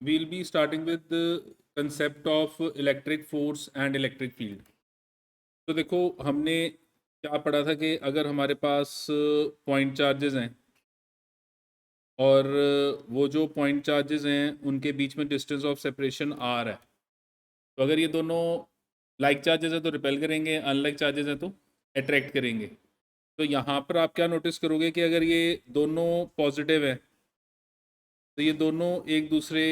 we'll be starting with the concept of electric force and electric field. तो देखो हमने क्या पढ़ा था कि अगर हमारे पास पॉइंट चार्जेस हैं और वो जो पॉइंट चार्जेस हैं उनके बीच में डिस्टेंस ऑफ सेपरेशन आर है, तो अगर ये दोनों लाइक चार्जेस हैं तो रिपेल करेंगे, अनलाइक चार्जेस हैं तो अट्रैक्ट करेंगे। तो यहाँ पर आप क्या नोटिस करोगे कि अगर ये दोनों पॉजिटिव हैं तो ये दोनों एक दूसरे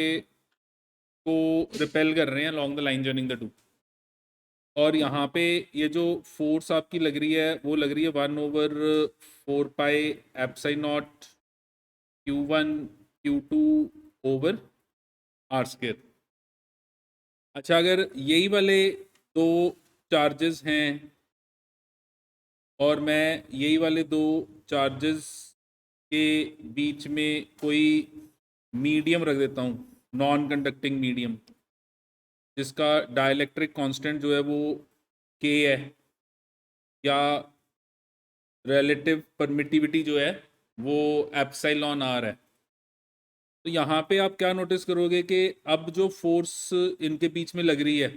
को रिपेल कर रहे हैं along the line joining the to. और यहाँ पे ये जो फोर्स आपकी लग रही है वो लग रही है 1/4 pi epsilon nought Q1 Q2 over r square. अच्छा, अगर यही वाले दो चार्जेस हैं और मैं यही वाले दो चार्जेस के बीच में कोई मीडियम रख देता हूँ, नॉन कंडक्टिंग मीडियम, जिसका डाइलेक्ट्रिक कांस्टेंट जो है वो K है, या रिलेटिव परमिटिविटी जो है वो एप्सिलॉन आर है। तो यहाँ पे आप क्या नोटिस करोगे कि अब जो फोर्स इनके बीच में लग रही है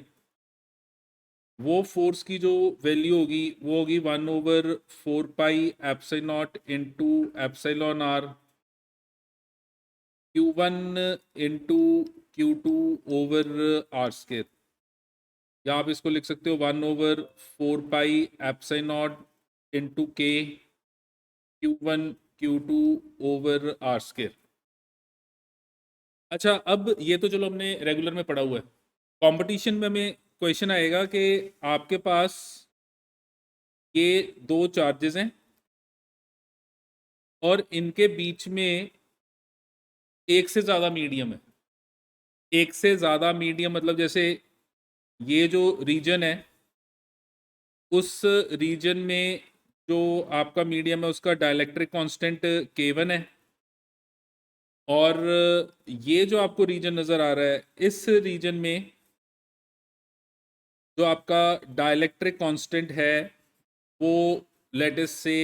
वो फोर्स की जो वैल्यू होगी वो होगी 1/4 pi epsilon naught into epsilon r Q1 into Q2 over r square. या आप इसको लिख सकते हो 1/4 pi epsilon naught into K Q1 Q2 over r square. अच्छा, अब ये तो चलो हमने रेगुलर में पढ़ा हुआ है। कंपटीशन में हमें क्वेश्चन आएगा कि आपके पास ये दो चार्जेस हैं और इनके बीच में एक से ज़्यादा मीडियम है। एक से ज़्यादा मीडियम मतलब जैसे ये जो रीजन है उस रीजन में जो आपका मीडियम है उसका डाइलेक्ट्रिक कांस्टेंट K1 है, और ये जो आपको रीजन नज़र आ रहा है इस रीजन में जो आपका डाइलेक्ट्रिक कांस्टेंट है वो लेट अस से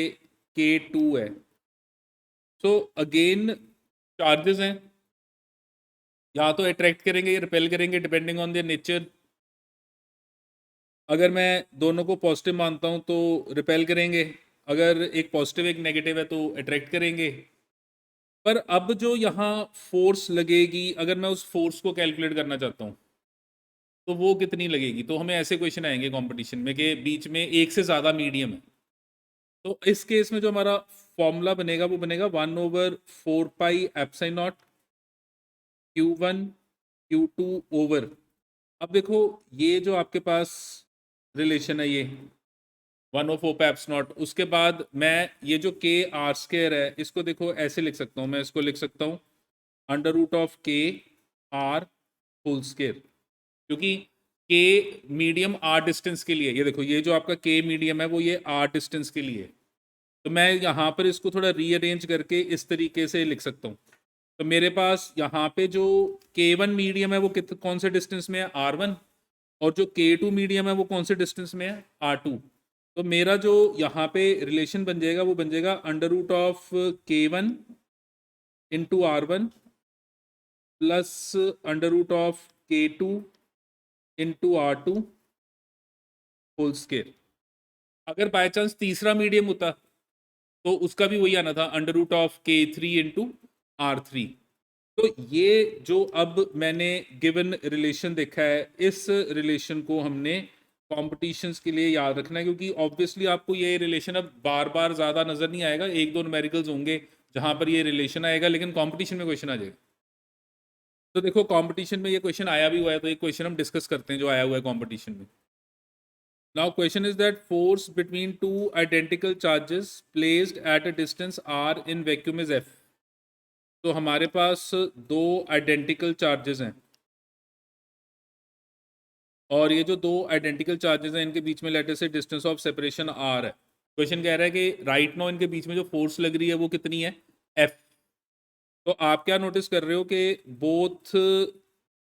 K2 है। सो अगेन चार्जेस हैं, या तो अट्रैक्ट करेंगे या रिपेल करेंगे डिपेंडिंग ऑन देयर नेचर। अगर मैं दोनों को पॉजिटिव मानता हूं तो रिपेल करेंगे, अगर एक पॉजिटिव एक नेगेटिव है तो अट्रैक्ट करेंगे। पर अब जो यहाँ फोर्स लगेगी, अगर मैं उस फोर्स को कैलकुलेट करना चाहता हूँ तो वो कितनी लगेगी, तो हमें ऐसे क्वेश्चन आएंगे कंपटीशन में कि बीच में एक से ज़्यादा मीडियम है। तो इस केस में जो हमारा फॉर्मूला बनेगा वो बनेगा 1/4 pi epsilon naught Q1 Q2 over. अब देखो ये जो आपके पास रिलेशन है ये 1/4 एप्सिलॉन नॉट, उसके बाद मैं ये जो K आर स्क्वायर है इसको देखो ऐसे लिख सकता हूँ, मैं इसको लिख सकता हूँ √K आर होल स्क्वायर, क्योंकि K मीडियम आर डिस्टेंस के लिए, ये देखो ये जो आपका K मीडियम है वो ये आर डिस्टेंस के लिए, तो मैं यहाँ पर इसको थोड़ा रीअरेंज करके इस तरीके से लिख सकता हूँ। तो मेरे पास यहाँ पे जो K1 मीडियम है वो कौन से डिस्टेंस में है, R1, और जो K2 मीडियम है वो कौन से डिस्टेंस में है, R2। तो मेरा जो यहाँ पे रिलेशन बन जाएगा वो बन जाएगा √K1 into R1 plus √K2 into R2 whole square. अगर बाय चांस तीसरा मीडियम होता तो उसका भी वही आना था √K3 इंटू R3। तो ये जो अब मैंने गिवन रिलेशन देखा है इस रिलेशन को हमने कॉम्पिटिशन्स के लिए याद रखना है, क्योंकि ऑब्वियसली आपको ये रिलेशन अब बार बार ज़्यादा नज़र नहीं आएगा, एक दो न्यूमेरिकल्स होंगे जहाँ पर ये रिलेशन आएगा, लेकिन कॉम्पिटिशन में क्वेश्चन आ जाएगा। तो देखो कंपटीशन में ये क्वेश्चन आया भी हुआ है, तो एक क्वेश्चन हम डिस्कस करते हैं जो आया हुआ है कंपटीशन में। Now question is that force between two identical charges placed at a distance r in vacuum is F। तो हमारे पास दो आइडेंटिकल चार्जेस हैं और ये जो दो आइडेंटिकल चार्जेस हैं इनके बीच में लेटर से डिस्टेंस ऑफ सेपरेशन r है। क्वेश्चन कह रहा है कि राइट नो इनके बीच में जो फोर्स लग रही है वो कितनी है, F। तो आप क्या नोटिस कर रहे हो कि both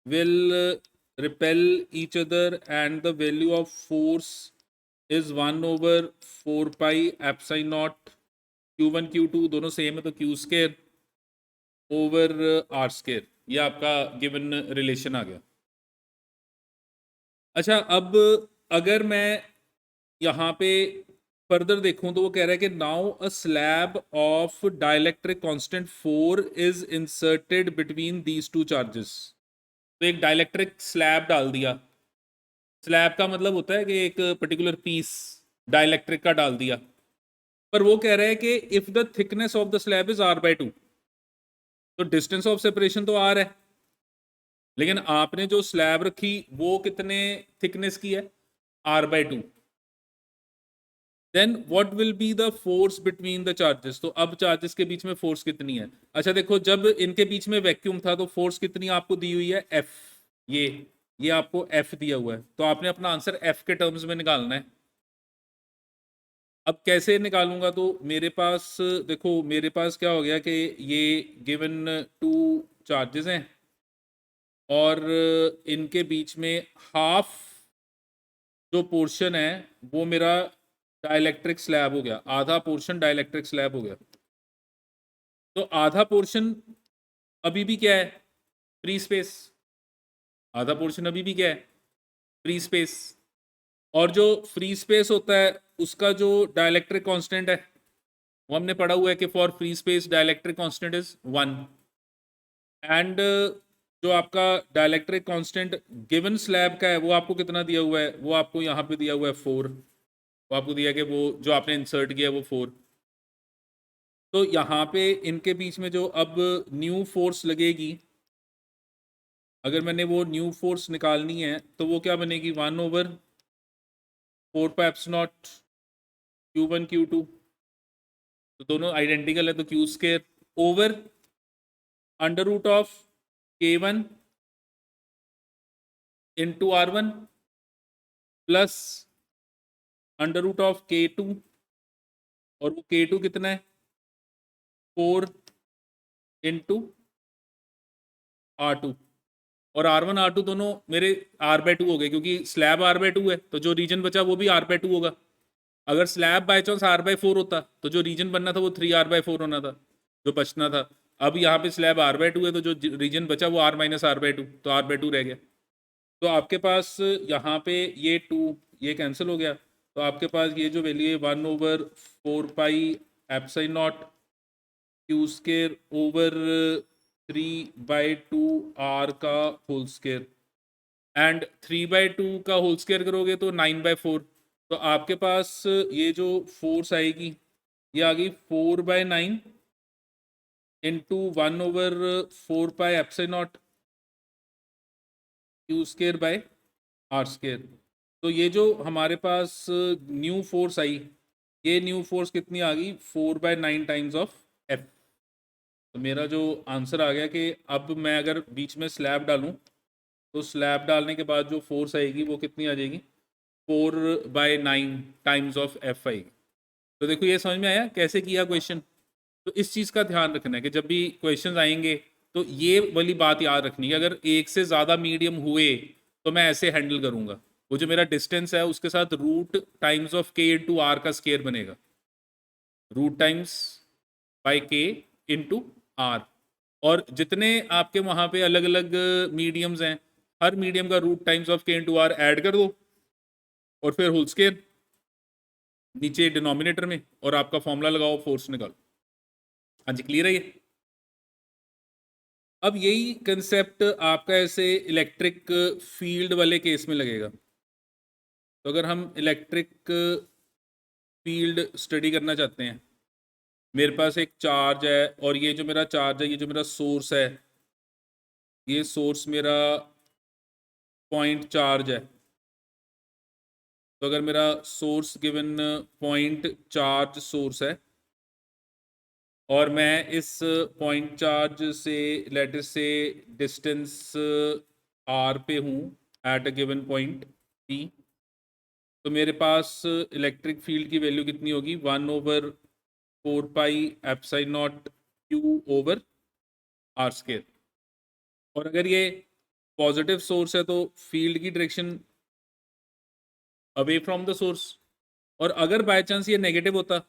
will repel each other and the value of force is 1/4 pi epsilon naught Q1 Q2 दोनों सेम है तो Q square over r square. ये आपका गिवन रिलेशन आ गया। अच्छा, अब अगर मैं यहाँ पे फर्दर देखूं तो वो कह रहा है कि now a slab of dielectric constant 4 is inserted between these two charges. तो एक डाइलेक्ट्रिक स्लैब डाल दिया। स्लैब का मतलब होता है कि एक पर्टिकुलर पीस डाइलेक्ट्रिक का डाल दिया। पर वो कह रहा है कि if the thickness of the slab is r/2, तो डिस्टेंस ऑफ सेपरेशन तो r है, लेकिन आपने जो स्लैब रखी वो कितने थिकनेस की है, r/2। Then what will be the force between the charges. तो अब चार्जेस के बीच में फोर्स कितनी है। अच्छा देखो, जब इनके बीच में वैक्यूम था तो फोर्स कितनी आपको दी हुई है, F। ये आपको F दिया हुआ है, तो आपने अपना आंसर F के टर्म्स में निकालना है। अब कैसे निकालूंगा, तो मेरे पास देखो, मेरे पास क्या हो गया कि ये गिवन टू चार्जेस हैं और इनके बीच में हाफ जो पोर्शन है वो मेरा डाइलेक्ट्रिक स्लैब हो गया, आधा पोर्शन डाइलेक्ट्रिक स्लैब हो गया। तो आधा पोर्शन अभी भी क्या है, फ्री स्पेस। आधा पोर्शन अभी भी क्या है, फ्री स्पेस। और जो फ्री स्पेस होता है उसका जो डाइलेक्ट्रिक कांस्टेंट है वो हमने पढ़ा हुआ है कि for free space dielectric constant is 1। And जो आपका डाइलेक्ट्रिक कांस्टेंट गिवन स्लैब का है वो आपको कितना दिया हुआ है, वो आपको यहाँ पे दिया हुआ है 4। वो आपको दिया कि वो जो आपने इंसर्ट किया है वो 4। तो यहाँ पे इनके बीच में जो अब न्यू फोर्स लगेगी, अगर मैंने वो न्यू फोर्स निकालनी है तो वो क्या बनेगी, 1/4πε0 Q1 Q2। तो दोनों आइडेंटिकल है, तो Q square over √K1 into R1 plus √K2, और वो K2 कितना है, 4 इंटू R2। और R1 R2 दोनों मेरे r/2 हो गए, क्योंकि स्लैब r/2 है तो जो रीजन बचा वो भी r/2 होगा। अगर स्लैब बाय चांस r/4 होता तो जो रीजन बनना था वो 3r/4 होना था, जो बचना था। अब यहाँ पे स्लैब r/2 है तो जो रीजन बचा वो r-r/2, तो r/2 रह गया। तो आपके पास यहाँ पे ये 2 ये कैंसिल हो गया, तो आपके पास ये जो वैल्यू है 1/4πε0 क्यू स्केयर ओवर 3/2 r का होल स्केयर। एंड 3/2 का होल स्केयर करोगे तो 9/4। तो आपके पास ये जो फोर्स आएगी ये आ गई 4/9 into 1/4πε0 q square by r square. तो ये जो हमारे पास न्यू फोर्स आई, ये न्यू फोर्स कितनी आ गई, 4/9 टाइम्स ऑफ एफ। तो मेरा जो आंसर आ गया कि अब मैं अगर बीच में स्लैब डालूं तो स्लैब डालने के बाद जो फोर्स आएगी वो कितनी आ जाएगी, 4/9 टाइम्स ऑफ एफ आएगी। तो देखो ये समझ में आया कैसे किया क्वेश्चन। तो इस चीज़ का ध्यान रखना है कि जब भी क्वेश्चन आएंगे तो ये वाली बात याद रखनी है, अगर एक से ज़्यादा मीडियम हुए तो मैं ऐसे हैंडल करूंगा। वो जो मेरा डिस्टेंस है उसके साथ रूट टाइम्स ऑफ के इंटू आर का स्केयर बनेगा, रूट टाइम्स बाई के इंटू आर। और जितने आपके वहाँ पे अलग अलग मीडियम्स हैं, हर मीडियम का रूट टाइम्स ऑफ के इंटू आर ऐड कर दो और फिर होल स्केयर नीचे डिनोमिनेटर में, और आपका फॉर्मूला लगाओ, फोर्स निकालो। हाँ जी, क्लियर है ये। अब यही कंसेप्ट आपका ऐसे इलेक्ट्रिक फील्ड वाले केस में लगेगा। तो अगर हम इलेक्ट्रिक फील्ड स्टडी करना चाहते हैं, मेरे पास एक चार्ज है और ये जो मेरा चार्ज है, ये जो मेरा सोर्स है, ये सोर्स मेरा पॉइंट चार्ज है। तो अगर मेरा source given point charge source है और मैं इस पॉइंट चार्ज से लेट अस से डिस्टेंस r पे हूँ at a given point p, तो मेरे पास इलेक्ट्रिक फील्ड की वैल्यू कितनी होगी, 1/4πε0 q ओवर आर स्केयर। और अगर ये पॉजिटिव सोर्स है तो फील्ड की direction away from the source, और अगर बाय चांस ये नेगेटिव होता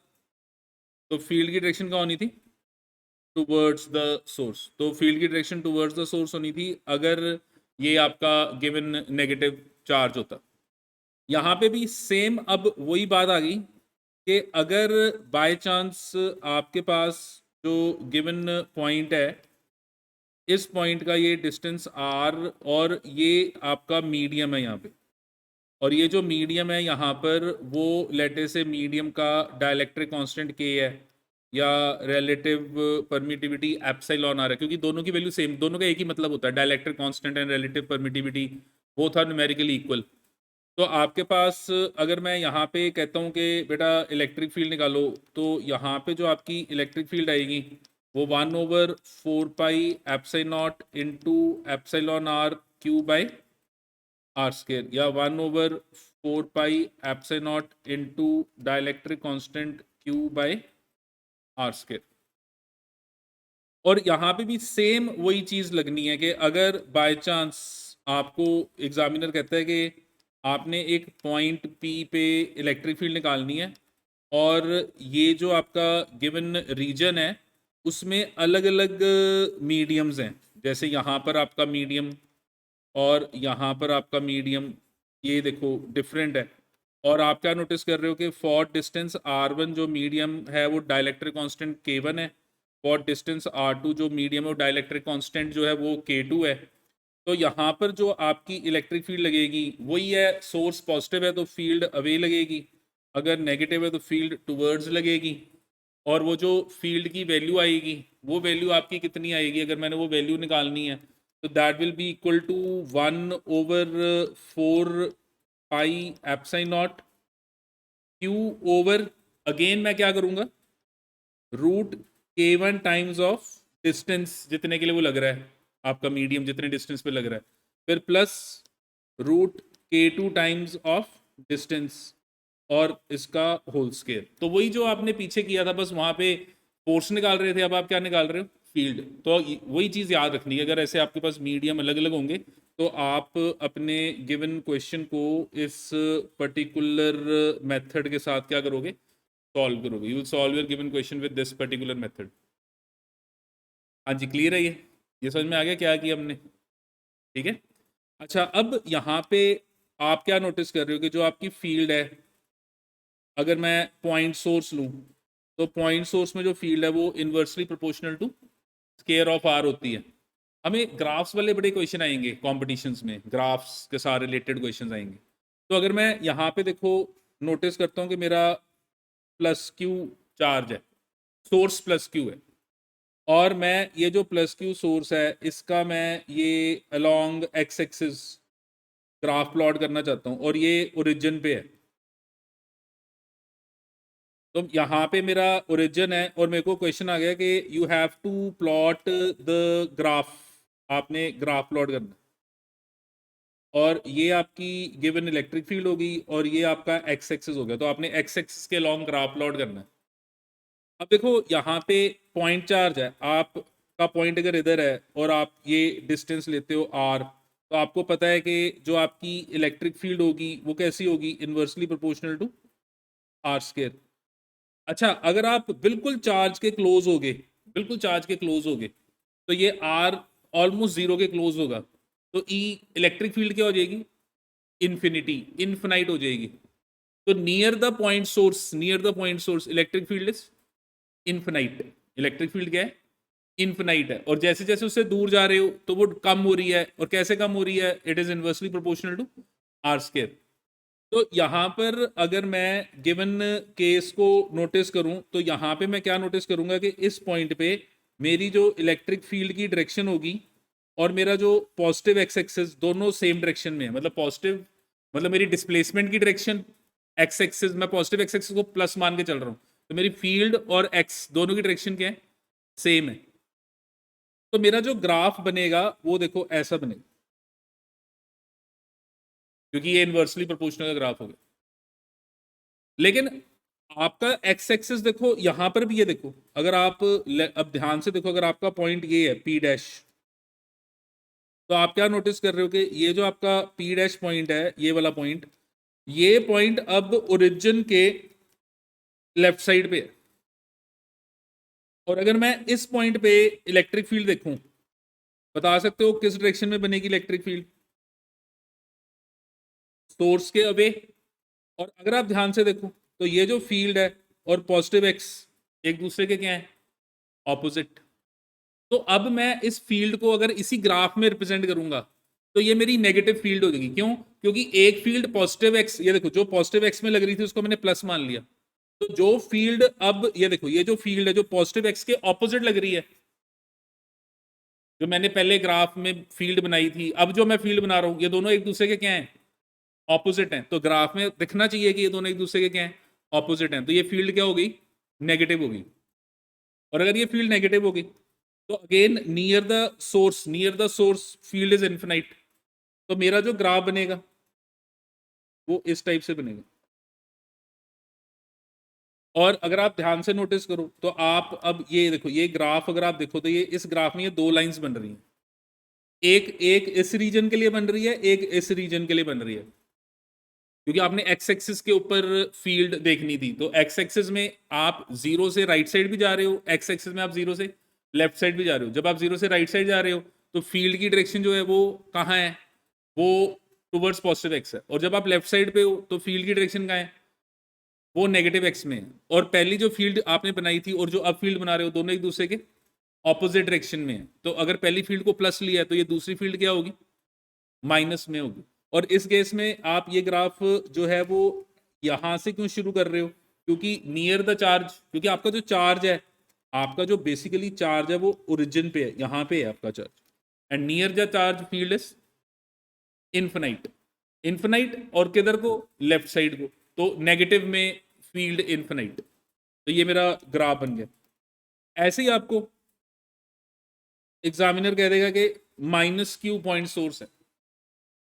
तो फील्ड की डायरेक्शन क्या होनी थी, टुवर्ड्स द सोर्स, तो फील्ड की डायरेक्शन टुवर्ड्स द सोर्स होनी थी अगर ये आपका गिवन नेगेटिव चार्ज होता। यहाँ पे भी सेम अब वही बात आ गई कि अगर बाय चांस आपके पास जो गिवन पॉइंट है, इस पॉइंट का ये डिस्टेंस आर और ये आपका मीडियम है यहाँ पे, और ये जो मीडियम है यहाँ पर वो लेटे से मीडियम का डाइलेक्ट्रिक कांस्टेंट के है या रिलेटिव परमिटिविटी एप्सिलॉन आ रहा है, क्योंकि दोनों की वैल्यू सेम, दोनों का एक ही मतलब होता है, dielectric constant and relative permittivity both are numerically equal. तो आपके पास अगर मैं यहाँ पे कहता हूँ कि बेटा इलेक्ट्रिक फील्ड निकालो, तो यहाँ पे जो आपकी इलेक्ट्रिक फील्ड आएगी वो 1/4 pi epsilon naught into epsilon r q by r square, या 1/4 pi epsilon naught into dielectric constant q by r square. और यहाँ पे भी सेम वही चीज़ लगनी है कि अगर बाय चांस आपको एग्जामिनर कहता है कि आपने एक पॉइंट पी पे इलेक्ट्रिक फील्ड निकालनी है और ये जो आपका गिवन रीजन है उसमें अलग अलग मीडियम्स हैं, जैसे यहाँ पर आपका मीडियम और यहाँ पर आपका मीडियम, ये देखो डिफरेंट है, और आप क्या नोटिस कर रहे हो कि फॉर डिस्टेंस r1 जो मीडियम है वो डाइलेक्ट्रिक कांस्टेंट k1 है, फॉर डिस्टेंस r2 जो मीडियम है वो डाइलेक्ट्रिक कांस्टेंट जो है वो k2 है। तो यहाँ पर जो आपकी इलेक्ट्रिक फील्ड लगेगी वही है, सोर्स पॉजिटिव है तो फील्ड अवे लगेगी, अगर नेगेटिव है तो फील्ड टुवर्ड्स लगेगी, और वो जो फील्ड की वैल्यू आएगी वो वैल्यू आपकी कितनी आएगी, अगर मैंने वो वैल्यू निकालनी है तो that will be equal to 1/4 pi epsilon naught q over, again मैं क्या करूँगा, root k1 times of distance जितने के लिए वो लग रहा है, आपका मीडियम जितने डिस्टेंस पे लग रहा है, फिर plus root k2 times of distance और इसका होल स्केयर। तो वही जो आपने पीछे किया था, बस वहाँ पे फोर्स निकाल रहे थे, अब आप क्या निकाल रहे हो, फील्ड। तो वही चीज़ याद रखनी है, अगर ऐसे आपके पास मीडियम अलग अलग होंगे तो आप अपने गिवन क्वेश्चन को इस पर्टिकुलर मेथड के साथ क्या करोगे, सॉल्व करोगे। You will solve your given question with this particular method. हाँ जी, क्लियर है ये समझ में आ गया क्या किया हमने, ठीक है। अच्छा, अब यहाँ पे आप क्या नोटिस कर रहे हो कि जो आपकी फील्ड है, अगर मैं पॉइंट सोर्स लूँ तो पॉइंट सोर्स में जो फील्ड है वो inversely proportional to square of r होती है। हमें ग्राफ्स वाले बड़े क्वेश्चन आएंगे कॉम्पिटिशन्स में, ग्राफ्स के साथ रिलेटेड क्वेश्चन आएंगे। तो अगर मैं यहाँ पे देखो नोटिस करता हूँ कि मेरा प्लस क्यू चार्ज है, सोर्स प्लस क्यू है, और मैं ये जो प्लस क्यू सोर्स है इसका मैं ये along x axis graph plot करना चाहता हूँ और ये ओरिजिन पे है। तो यहाँ पे मेरा ओरिजिन है और मेरे को क्वेश्चन आ गया कि you have to plot the graph, आपने ग्राफ प्लॉट करना, और ये आपकी गिवन इलेक्ट्रिक फील्ड होगी और ये आपका एक्स एक्सिस हो गया, तो आपने एक्स एक्सिस के लॉन्ग ग्राफ प्लॉट करना है। अब देखो यहाँ पे पॉइंट चार्ज है, आपका पॉइंट अगर इधर है और आप ये डिस्टेंस लेते हो आर, तो आपको पता है कि जो आपकी इलेक्ट्रिक फील्ड होगी वो कैसी होगी, inversely proportional to r square. अच्छा, अगर आप बिल्कुल चार्ज के क्लोज हो गए, बिल्कुल चार्ज के क्लोज हो गए, तो ये आर ऑलमोस्ट जीरो के क्लोज होगा, तो ई इलेक्ट्रिक फील्ड क्या हो जाएगी, इन्फिनिटी, इनफिनाइट हो जाएगी। तो near the point source, near the point source electric field is infinite, electric field क्या है, इनफिनाइट है, और जैसे जैसे उससे दूर जा रहे हो तो वो कम हो रही है, और कैसे कम हो रही है, it is inversely proportional to r square. तो यहाँ पर अगर मैं गिवन केस को नोटिस करूं तो यहाँ पे मैं क्या नोटिस करूंगा कि इस पॉइंट पे मेरी जो इलेक्ट्रिक फील्ड की डायरेक्शन होगी और मेरा जो पॉजिटिव एक्स एक्सिस दोनों सेम डायरेक्शन में है, मतलब पॉजिटिव मतलब मेरी डिस्प्लेसमेंट की डायरेक्शन, एक्स एक्सिस मैं पॉजिटिव एक्स एक्सिस को प्लस मान के चल रहा हूँ, तो मेरी फील्ड और एक्स दोनों की डायरेक्शन क्या है, सेम है। तो मेरा जो ग्राफ बनेगा वो देखो ऐसा बनेगा, क्योंकि ये इनवर्सली प्रोपोर्शनल का ग्राफ हो गया। लेकिन आपका एक्स एक्सिस देखो यहां पर भी, ये देखो अगर आप अब ध्यान से देखो, अगर आपका पॉइंट ये है पी डैश, तो आप क्या नोटिस कर रहे हो कि ये जो आपका पी डैश पॉइंट है, ये वाला पॉइंट, ये पॉइंट अब ओरिजिन के लेफ्ट साइड पे है, और अगर मैं इस पॉइंट पे इलेक्ट्रिक फील्ड देखूं, बता सकते हो किस डायरेक्शन में बनेगी इलेक्ट्रिक फील्ड? सोर्स के अवे। और अगर आप ध्यान से देखो तो ये जो फील्ड है और पॉजिटिव एक्स एक दूसरे के क्या है? ऑपोजिट। तो अब मैं इस फील्ड को अगर इसी ग्राफ में रिप्रेजेंट करूंगा तो ये मेरी नेगेटिव फील्ड हो जाएगी। क्यों? क्योंकि एक फील्ड पॉजिटिव एक्स, ये देखो जो पॉजिटिव एक्स में लग रही थी उसको मैंने प्लस मान लिया। तो जो फील्ड अब ये देखो, ये जो फील्ड है जो पॉजिटिव एक्स के ऑपोजिट लग रही है, जो मैंने पहले ग्राफ में फील्ड बनाई थी, अब जो मैं फील्ड बना रहा हूं, ये दोनों एक दूसरे के क्या हैं? ऑपोजिट हैं। तो ग्राफ में दिखना चाहिए कि ये दोनों एक दूसरे के क्या हैं? ऑपोजिट हैं। तो ये फील्ड क्या होगी? नेगेटिव होगी। और अगर ये फील्ड नेगेटिव होगी तो again near the source field is infinite. तो मेरा जो ग्राफ बनेगा वो इस टाइप से बनेगा। और अगर आप ध्यान से नोटिस करो तो आप अब ये देखो, ये ग्राफ अगर आप देखो तो ये इस ग्राफ में ये दो लाइंस बन रही हैं। एक एक इस रीजन के लिए बन रही है, एक इस रीजन के लिए बन रही है। क्योंकि आपने एक्स एक्सिस के ऊपर फील्ड देखनी थी, तो एक्स एक्सिस में आप जीरो से राइट साइड भी जा रहे हो, एक्स एक्सिस में आप जीरो से लेफ्ट साइड भी जा रहे हो। जब आप जीरो से राइट साइड जा रहे हो तो फील्ड की डायरेक्शन जो है वो कहाँ है? वो टुवर्ड्स पॉजिटिव एक्स है। और जब आप लेफ्ट साइड पे हो तो फील्ड की डायरेक्शन कहाँ है? वो नेगेटिव एक्स में है। और पहली जो फील्ड आपने बनाई थी और जो अब फील्ड बना रहे हो, दोनों एक दूसरे के ऑपोजिट डायरेक्शन में है। तो अगर पहली फील्ड को प्लस लिया है तो ये दूसरी फील्ड क्या होगी? माइनस में होगी। और इस केस में आप ये ग्राफ जो है वो यहां से क्यों शुरू कर रहे हो? क्योंकि नियर द चार्ज, क्योंकि आपका जो चार्ज है, आपका जो बेसिकली चार्ज है वो ओरिजिन पे है, यहां पे है आपका charge. And near the charge field is infinite. Infinite और किधर को? लेफ्ट साइड को। तो नेगेटिव में फील्ड इन्फिनाइट। तो ये मेरा ग्राफ बन गया। ऐसे ही आपको एग्जामिनर कह देगा कि माइनस क्यू पॉइंट सोर्स है,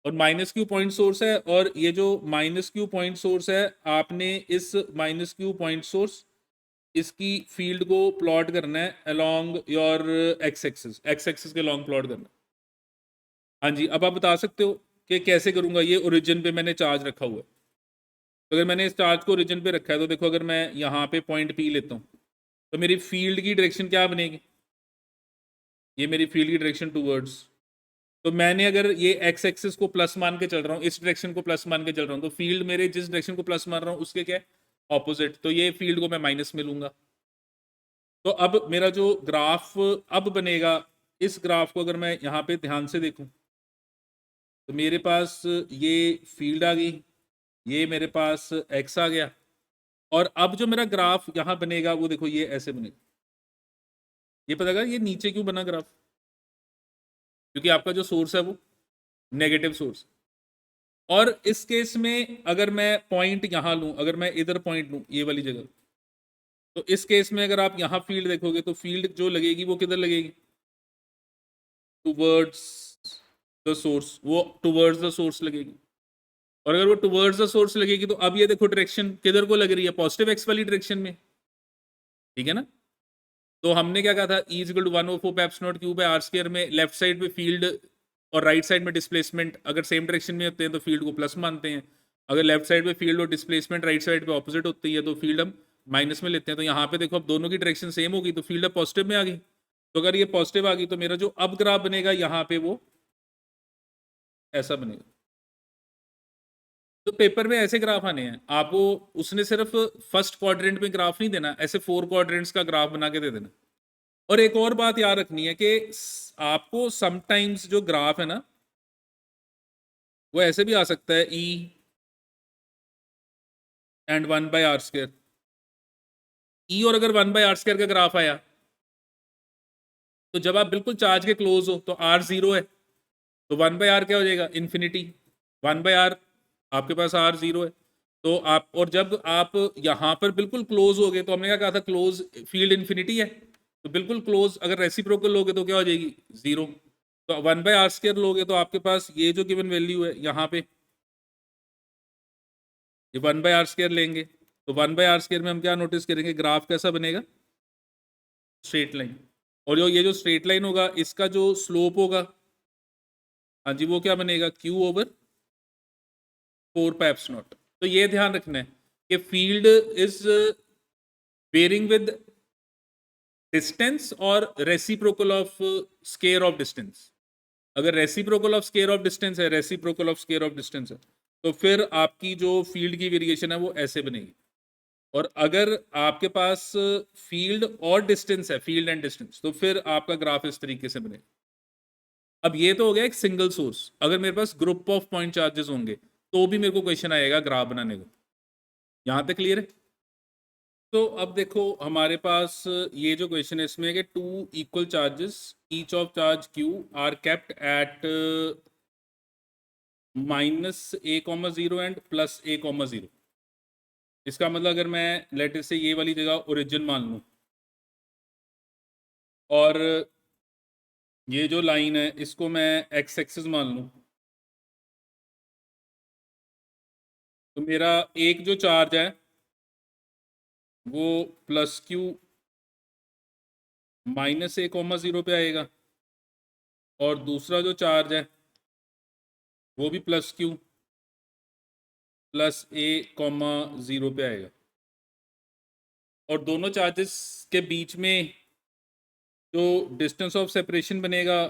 और माइनस क्यू पॉइंट सोर्स है, और ये जो माइनस क्यू पॉइंट सोर्स है, आपने इस माइनस क्यू पॉइंट सोर्स इसकी फील्ड को प्लॉट करना है अलोंग योर एक्स एक्सिस के लॉन्ग प्लॉट करना है। हाँ जी, अब आप बता सकते हो कि कैसे करूंगा? ये ओरिजिन पे मैंने चार्ज रखा हुआ है। तो अगर मैंने इस चार्ज को ओरिजिन पे रखा है तो देखो, अगर मैं यहाँ पे पॉइंट पी लेता हूँ तो मेरी फील्ड की डायरेक्शन क्या बनेगी? ये मेरी फील्ड की डायरेक्शन टूवर्ड्स। तो मैंने अगर ये एक्स एक्सिस को प्लस मान के चल रहा हूँ, इस डायरेक्शन को प्लस मान के चल रहा हूँ, तो फील्ड मेरे जिस डायरेक्शन को प्लस मान रहा हूँ उसके क्या है? ऑपोजिट। तो ये फील्ड को मैं माइनस में लूंगा। तो अब मेरा जो ग्राफ अब बनेगा, इस ग्राफ को अगर मैं यहाँ पे ध्यान से देखूं तो मेरे पास ये फील्ड आ गई, ये मेरे पास एक्स आ गया। और अब जो मेरा ग्राफ यहाँ बनेगा वो देखो, ये ऐसे बनेगा। ये पता लगा ये नीचे क्यों बना ग्राफ? क्योंकि आपका जो सोर्स है वो नेगेटिव सोर्स। और इस केस में अगर मैं पॉइंट यहां लूं, अगर मैं इधर पॉइंट लूं ये वाली जगह, तो इस केस में अगर आप यहां फील्ड देखोगे तो फील्ड जो लगेगी वो किधर लगेगी? Towards the source. वो टुवर्ड्स द सोर्स लगेगी। और अगर वो टुवर्ड्स द सोर्स लगेगी तो अब ये देखो डायरेक्शन किधर को लग रही है? पॉजिटिव एक्स वाली डायरेक्शन में। ठीक है ना? तो हमने क्या कहा था? E इज इक्वल टू 1/4 पैप्स naught q by r square में लेफ्ट साइड पे फील्ड और राइट साइड में डिस्प्लेसमेंट अगर सेम डायरेक्शन में होते हैं तो फील्ड को प्लस मानते हैं। अगर लेफ्ट साइड पे फील्ड और डिस्प्लेसमेंट राइट साइड पे ऑपोजिट होती है तो फील्ड हम माइनस में लेते हैं। तो यहाँ पे देखो अब दोनों की डायरेक्शन सेम होगी तो फील्ड अब पॉजिटिव में आ गई। तो अगर ये पॉजिटिव आ गई तो मेरा जो अब ग्राफ बनेगा यहाँ पे वो ऐसा बनेगा। तो पेपर में ऐसे ग्राफ आने हैं आपको। उसने सिर्फ फर्स्ट क्वाड्रेंट में ग्राफ नहीं देना, ऐसे 4 क्वाड्रेंट्स का ग्राफ बना के दे देना। और एक और बात याद रखनी है कि आपको समटाइम्स जो ग्राफ है ना वो ऐसे भी आ सकता है, E एंड 1/r²। E और अगर 1/r² का ग्राफ आया तो जब आप बिल्कुल चार्ज के क्लोज हो तो R 0 है, तो 1/r क्या हो जाएगा? इन्फिनिटी। 1/r आपके पास R 0 है। तो आप, और जब आप यहां पर बिल्कुल क्लोज हो गए तो हमने क्या कहा था? क्लोज फील्ड इन्फिनिटी है। तो बिल्कुल क्लोज अगर रेसिप्रोकल लोगे तो क्या हो जाएगी? 0। तो 1/r² लोगे तो आपके पास ये जो गिवन वैल्यू है यहाँ पे, ये 1/r² लेंगे। तो 1/r² में हम क्या नोटिस करेंगे? ग्राफ कैसा बनेगा? Straight line. और जो ये जो स्ट्रेट लाइन होगा इसका जो स्लोप होगा, हाँ जी, वो क्या बनेगा? Q/4πε0। तो ये ध्यान रखना है कि field is varying with distance और reciprocal of square of distance. अगर reciprocal of square of distance है, reciprocal of square of distance है, तो फिर आपकी जो फील्ड की वेरिएशन है वो ऐसे बनेगी। और अगर आपके पास फील्ड और डिस्टेंस है, फील्ड एंड डिस्टेंस, तो फिर आपका ग्राफ इस तरीके से बनेगा। अब ये तो हो गया एक सिंगल सोर्स। अगर मेरे पास ग्रुप ऑफ पॉइंट चार्जेस होंगे तो भी मेरे को क्वेश्चन आएगा ग्राफ बनाने को। यहां तक क्लियर है? तो अब देखो हमारे पास ये जो क्वेश्चन है इसमें है कि two equal charges each of charge q are kept at -a,0 and +a,0। इसका मतलब अगर मैं लेटर से ये वाली जगह ओरिजिन मान लूं और ये जो लाइन है इसको मैं एक्स एक्सिस मान लूं, तो मेरा एक जो चार्ज है वो +q -a,0 पे आएगा और दूसरा जो चार्ज है वो भी +q +a,0 पे आएगा। और दोनों चार्जेस के बीच में जो डिस्टेंस ऑफ सेपरेशन बनेगा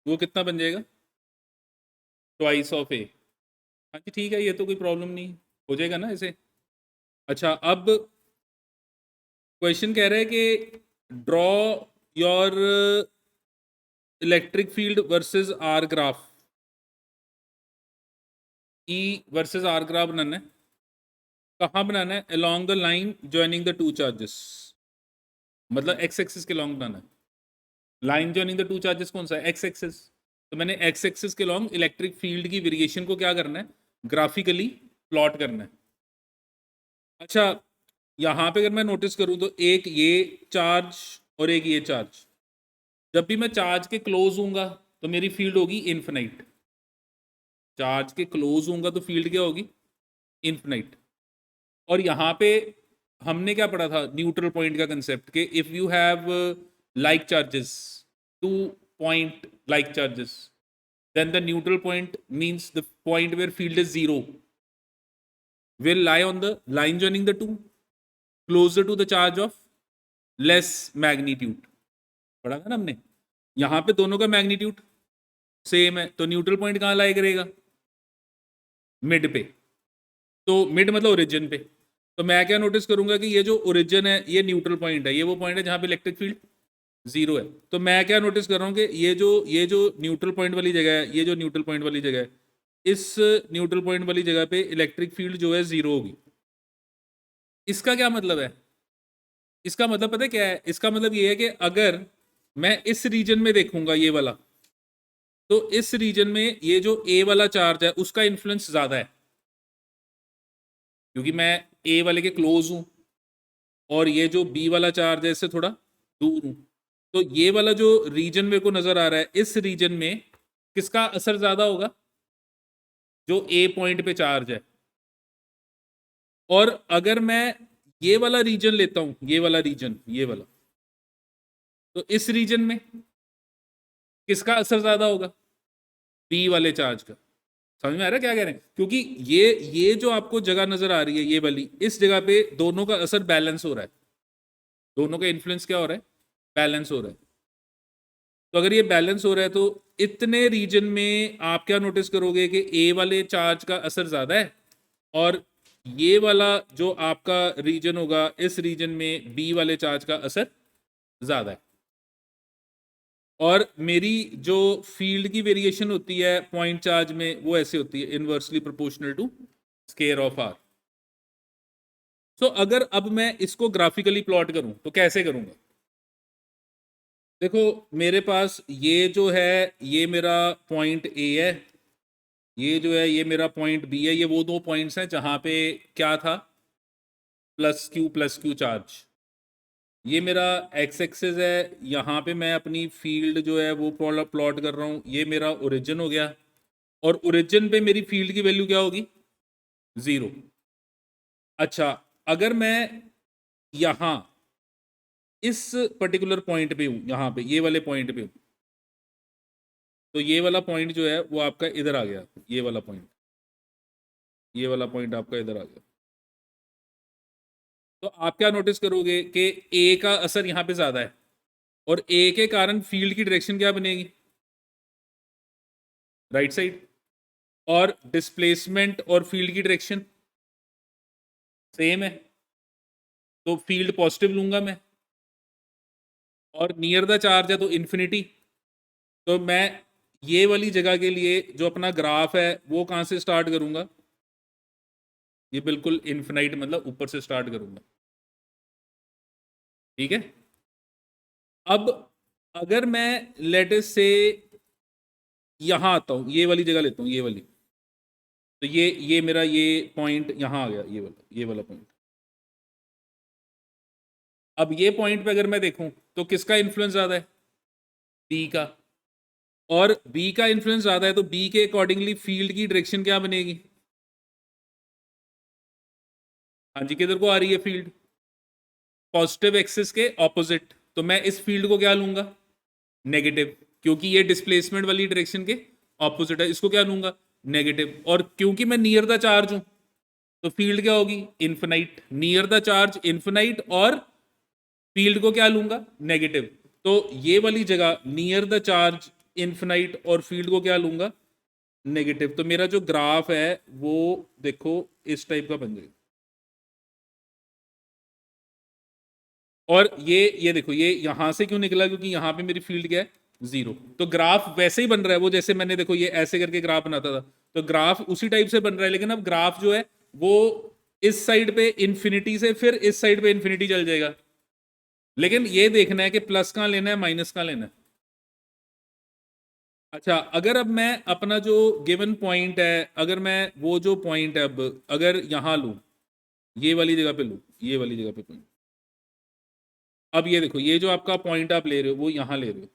वो कितना बन जाएगा? ट्वाइस ऑफ ए। हाँ जी ठीक है, ये तो कोई प्रॉब्लम नहीं, हो जाएगा ना ऐसे। अच्छा, अब क्वेश्चन कह रहा है कि draw your electric field versus r graph. E versus r graph बनाना है। कहाँ बनाना है? Along the line joining the two charges, मतलब एक्स एक्सिस के लॉन्ग बनाना है। Line joining the two charges कौन सा है? X axis. तो मैंने एक्स एक्सिस के लॉन्ग इलेक्ट्रिक फील्ड की वेरिएशन को क्या करना है? ग्राफिकली प्लॉट करना है। अच्छा, यहाँ पे अगर मैं नोटिस करूँ तो एक ये चार्ज और एक ये चार्ज, जब भी मैं चार्ज के क्लोज हूँगा तो मेरी फील्ड होगी इन्फिनाइट। चार्ज के क्लोज होऊंगा तो फील्ड क्या होगी? इन्फिनाइट। और यहाँ पे हमने क्या पढ़ा था? न्यूट्रल पॉइंट का कंसेप्ट, कि if you have like charges, two point like charges, then the neutral point means the point where field is zero will lie on the line joining the two closer to the charge of less magnitude। पढ़ा था ना हमने? यहां पे दोनों का magnitude same है तो न्यूट्रल पॉइंट कहां लाई करेगा? मिड पे। तो मिड मतलब ओरिजिन पे। तो मैं क्या नोटिस करूंगा कि ये जो ओरिजिन है ये न्यूट्रल पॉइंट है, ये वो पॉइंट है जहां पे इलेक्ट्रिक फील्ड जीरो है। तो मैं क्या नोटिस कर रहा हूँ कि ये जो न्यूट्रल पॉइंट वाली जगह है, ये जो न्यूट्रल पॉइंट वाली जगह है, इस न्यूट्रल पॉइंट वाली जगह पे इलेक्ट्रिक फील्ड जो है जीरो होगी। इसका क्या मतलब है? इसका मतलब पता है क्या है? इसका मतलब ये है कि अगर मैं इस रीजन में देखूंगा ये वाला, तो इस रीजन में ये जो ए वाला चार्ज है उसका इन्फ्लुएंस ज्यादा है, क्योंकि मैं ए वाले के क्लोज हूं और ये जो बी वाला चार्ज है इससे थोड़ा दूर हूं। तो ये वाला जो रीजन मेरे को नजर आ रहा है, इस रीजन में किसका असर ज्यादा होगा? जो ए पॉइंट पे चार्ज है। और अगर मैं ये वाला रीजन लेता हूं, ये वाला रीजन, ये वाला, तो इस रीजन में किसका असर ज्यादा होगा? बी वाले चार्ज का। समझ में आ रहा है क्या कह रहे हैं? क्योंकि ये जो आपको जगह नजर आ रही है ये वाली, इस जगह पे दोनों का असर बैलेंस हो रहा है, दोनों का इन्फ्लुएंस क्या हो रहा है? बैलेंस हो रहा है। तो अगर ये बैलेंस हो रहा है तो इतने रीजन में आप क्या नोटिस करोगे कि ए वाले चार्ज का असर ज्यादा है और ये वाला जो आपका रीजन होगा, इस रीजन में बी वाले चार्ज का असर ज्यादा है। और मेरी जो फील्ड की वेरिएशन होती है पॉइंट चार्ज में वो ऐसे होती है, inversely proportional to square of r. So अगर अब मैं इसको ग्राफिकली प्लॉट करूं तो कैसे करूंगा? देखो मेरे पास ये जो है ये मेरा पॉइंट ए है, ये जो है ये मेरा पॉइंट बी है। ये वो दो पॉइंट्स हैं जहां पे क्या था? +q charge. ये मेरा एक्स एक्सिस है, यहाँ पे मैं अपनी फील्ड जो है वो प्लॉट कर रहा हूँ। ये मेरा ओरिजिन हो गया और ओरिजिन पे मेरी फील्ड की वैल्यू क्या होगी? जीरो। अच्छा, अगर मैं यहाँ इस पर्टिकुलर पॉइंट पे हूँ, यहाँ पे ये वाले पॉइंट पे हूँ, तो ये वाला पॉइंट जो है वो आपका इधर आ गया। ये वाला पॉइंट, ये वाला पॉइंट आपका इधर आ गया। तो आप क्या नोटिस करोगे कि ए का असर यहाँ पे ज़्यादा है, और ए के कारण फील्ड की डायरेक्शन क्या बनेगी, राइट साइड, और डिस्प्लेसमेंट और फील्ड की डायरेक्शन सेम है, तो फील्ड पॉजिटिव लूंगा मैं, और नियर द चार्ज है तो इन्फिनिटी। तो मैं ये वाली जगह के लिए जो अपना ग्राफ है वो कहाँ से स्टार्ट करूंगा, ये बिल्कुल इन्फिनाइट मतलब ऊपर से स्टार्ट करूंगा, ठीक है। अब अगर मैं लेट्स से यहाँ आता हूँ, ये वाली जगह लेता हूँ, ये वाली, तो ये मेरा ये पॉइंट यहाँ आ गया, ये वाला पॉइंट। अब ये पॉइंट पे अगर मैं देखूं तो किसका इन्फ्लुएंस ज़्यादा है, बी का, और बी का इन्फ्लुएंस ज़्यादा है तो बी के अकॉर्डिंगली फील्ड की डायरेक्शन क्या बनेगी, हाँ जी, किधर को आ रही है फील्ड, पॉजिटिव एक्सिस के ऑपोजिट। तो मैं इस फील्ड को क्या लूंगा, नेगेटिव, क्योंकि ये डिस्प्लेसमेंट वाली डायरेक्शन के ऑपोजिट है, इसको क्या लूंगा, नेगेटिव। और क्योंकि मैं नियर द चार्ज हूं तो फील्ड क्या होगी, infinite, near the charge infinite, और फील्ड को क्या लूंगा, नेगेटिव। तो ये वाली जगह नियर द चार्ज इन्फिनाइट और फील्ड को क्या लूंगा, नेगेटिव। तो मेरा जो ग्राफ है वो देखो इस टाइप का बन जाएगा, और ये देखो ये यहां से क्यों निकला, क्योंकि यहां पे मेरी फील्ड क्या है, जीरो। तो ग्राफ वैसे ही बन रहा है, वो जैसे मैंने देखो ये ऐसे करके ग्राफ बनाता था, तो ग्राफ उसी टाइप से बन रहा है, लेकिन अब ग्राफ जो है वो इस साइड पे इंफिनिटी से फिर इस साइड पे इंफिनिटी चल जाएगा। लेकिन ये देखना है कि प्लस कहाँ लेना है, माइनस कहाँ लेना है। अच्छा, अगर अब मैं अपना जो गिवन पॉइंट है, अगर मैं वो जो पॉइंट है अब अगर यहां लूं, ये वाली जगह पे लूं, ये वाली जगह पे पॉइंट, अब ये देखो ये जो आपका पॉइंट आप ले रहे हो वो यहां ले रहे हो,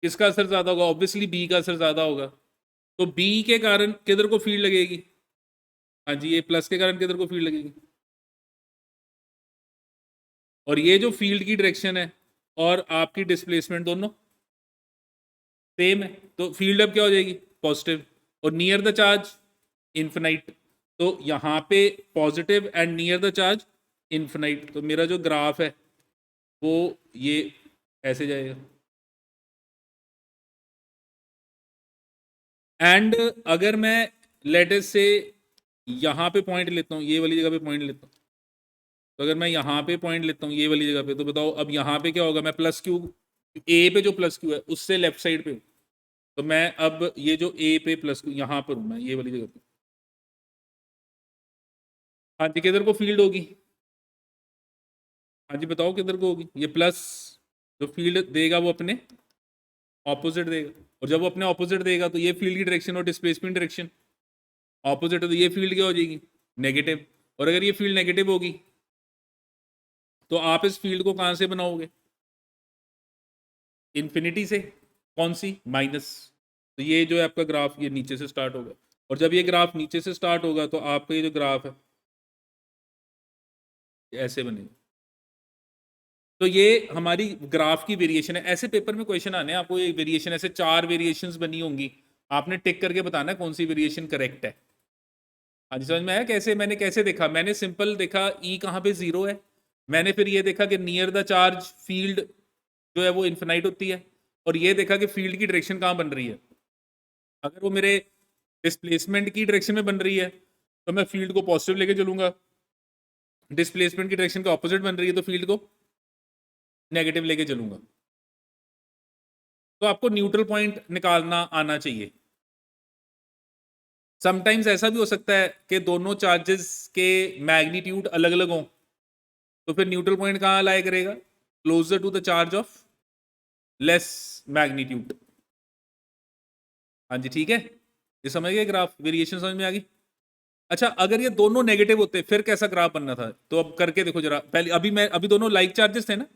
किसका असर ज्यादा होगा, ऑब्वियसली बी का असर ज्यादा होगा। तो बी के कारण किधर को फील्ड लगेगी, हाँ जी, ये प्लस के कारण किधर को फील्ड लगेगी, और ये जो फील्ड की डायरेक्शन है और आपकी डिस्प्लेसमेंट दोनों सेम है, तो फील्ड अब क्या हो जाएगी, पॉजिटिव, और नियर द चार्ज इन्फिनाइट। तो यहाँ पे positive and near the charge infinite, तो मेरा जो ग्राफ है वो ये ऐसे जाएगा। एंड अगर मैं लेटेस्ट से यहाँ पे पॉइंट लेता हूँ, ये वाली जगह पे पॉइंट लेता हूँ, तो अगर मैं यहाँ पे पॉइंट लेता हूँ ये वाली जगह पे, तो बताओ अब यहाँ पे क्या होगा, मैं प्लस क्यू, ए पे जो प्लस क्यू है उससे लेफ्ट साइड पे हूँ, तो मैं अब ये जो ए पे प्लस क्यू यहाँ पर हूँ मैं ये वाली जगह पे, हाँ जी, किधर को फील्ड होगी, हाँ जी बताओ किधर को होगी, ये प्लस जो फील्ड देगा वो अपने ऑपोजिट देगा, और जब वो अपने ऑपोजिट देगा तो ये फील्ड की डायरेक्शन और डिस्प्लेसमेंट डायरेक्शन ऑपोजिट है, तो ये फील्ड क्या हो जाएगी, नेगेटिव। और अगर ये फील्ड नेगेटिव होगी तो आप इस फील्ड को कहाँ से बनाओगे, इन्फिनिटी से, कौन सी, माइनस। तो ये जो है आपका ग्राफ ये नीचे से स्टार्ट होगा, और जब ये ग्राफ नीचे से स्टार्ट होगा तो आपका ये जो ग्राफ है ये ऐसे बनेगा। तो ये हमारी ग्राफ की वेरिएशन है, ऐसे पेपर में क्वेश्चन आने हैं आपको, ये वेरिएशन ऐसे 4 वेरिएशंस बनी होंगी, आपने टिक करके बताना है कौन सी वेरिएशन करेक्ट है। हाँ जी, समझ में आया कैसे, मैंने कैसे देखा, मैंने सिंपल देखा ई कहाँ पे जीरो है, मैंने फिर ये देखा कि नियर द चार्ज फील्ड जो है वो इन्फिनाइट होती है, और ये देखा कि फील्ड की डायरेक्शन कहाँ बन रही है, अगर वो मेरे डिस्प्लेसमेंट की डायरेक्शन में बन रही है तो मैं फील्ड को पॉजिटिव लेके चलूंगा, डिस्प्लेसमेंट की डायरेक्शन के ऑपोजिट बन रही है तो फील्ड को नेगेटिव लेके चलूंगा। तो आपको न्यूट्रल पॉइंट निकालना आना चाहिए। समटाइम्स ऐसा भी हो सकता है कि दोनों चार्जेस के मैग्नीट्यूड अलग अलग हों, तो फिर न्यूट्रल पॉइंट कहाँ लाया करेगा, closer to the charge of less magnitude. हाँ जी ठीक है, ये समझ गए, ग्राफ वेरिएशन समझ में आ गई। अच्छा, अगर ये दोनों नेगेटिव होते फिर कैसा ग्राफ बनना था, तो अब करके देखो जरा, पहले अभी दोनों लाइक चार्जेस थे ना,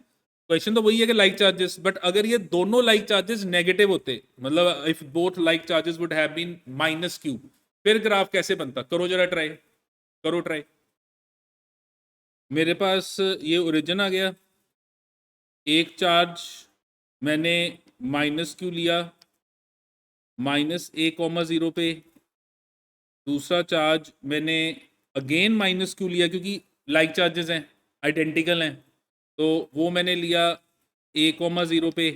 क्वेश्चन तो वही है कि लाइक चार्जेस, बट अगर ये दोनों लाइक चार्जेस नेगेटिव होते, मतलब if both like charges would have been minus q, फिर ग्राफ कैसे बनता, करो जरा ट्राई, करो ट्राई। मेरे पास ये ओरिजिन आ गया, एक चार्ज मैंने माइनस क्यू लिया -a, 0 पे, दूसरा चार्ज मैंने अगेन माइनस क्यू लिया क्योंकि लाइक चार्जेस हैं, आइडेंटिकल हैं, तो वो मैंने लिया a,0 पे।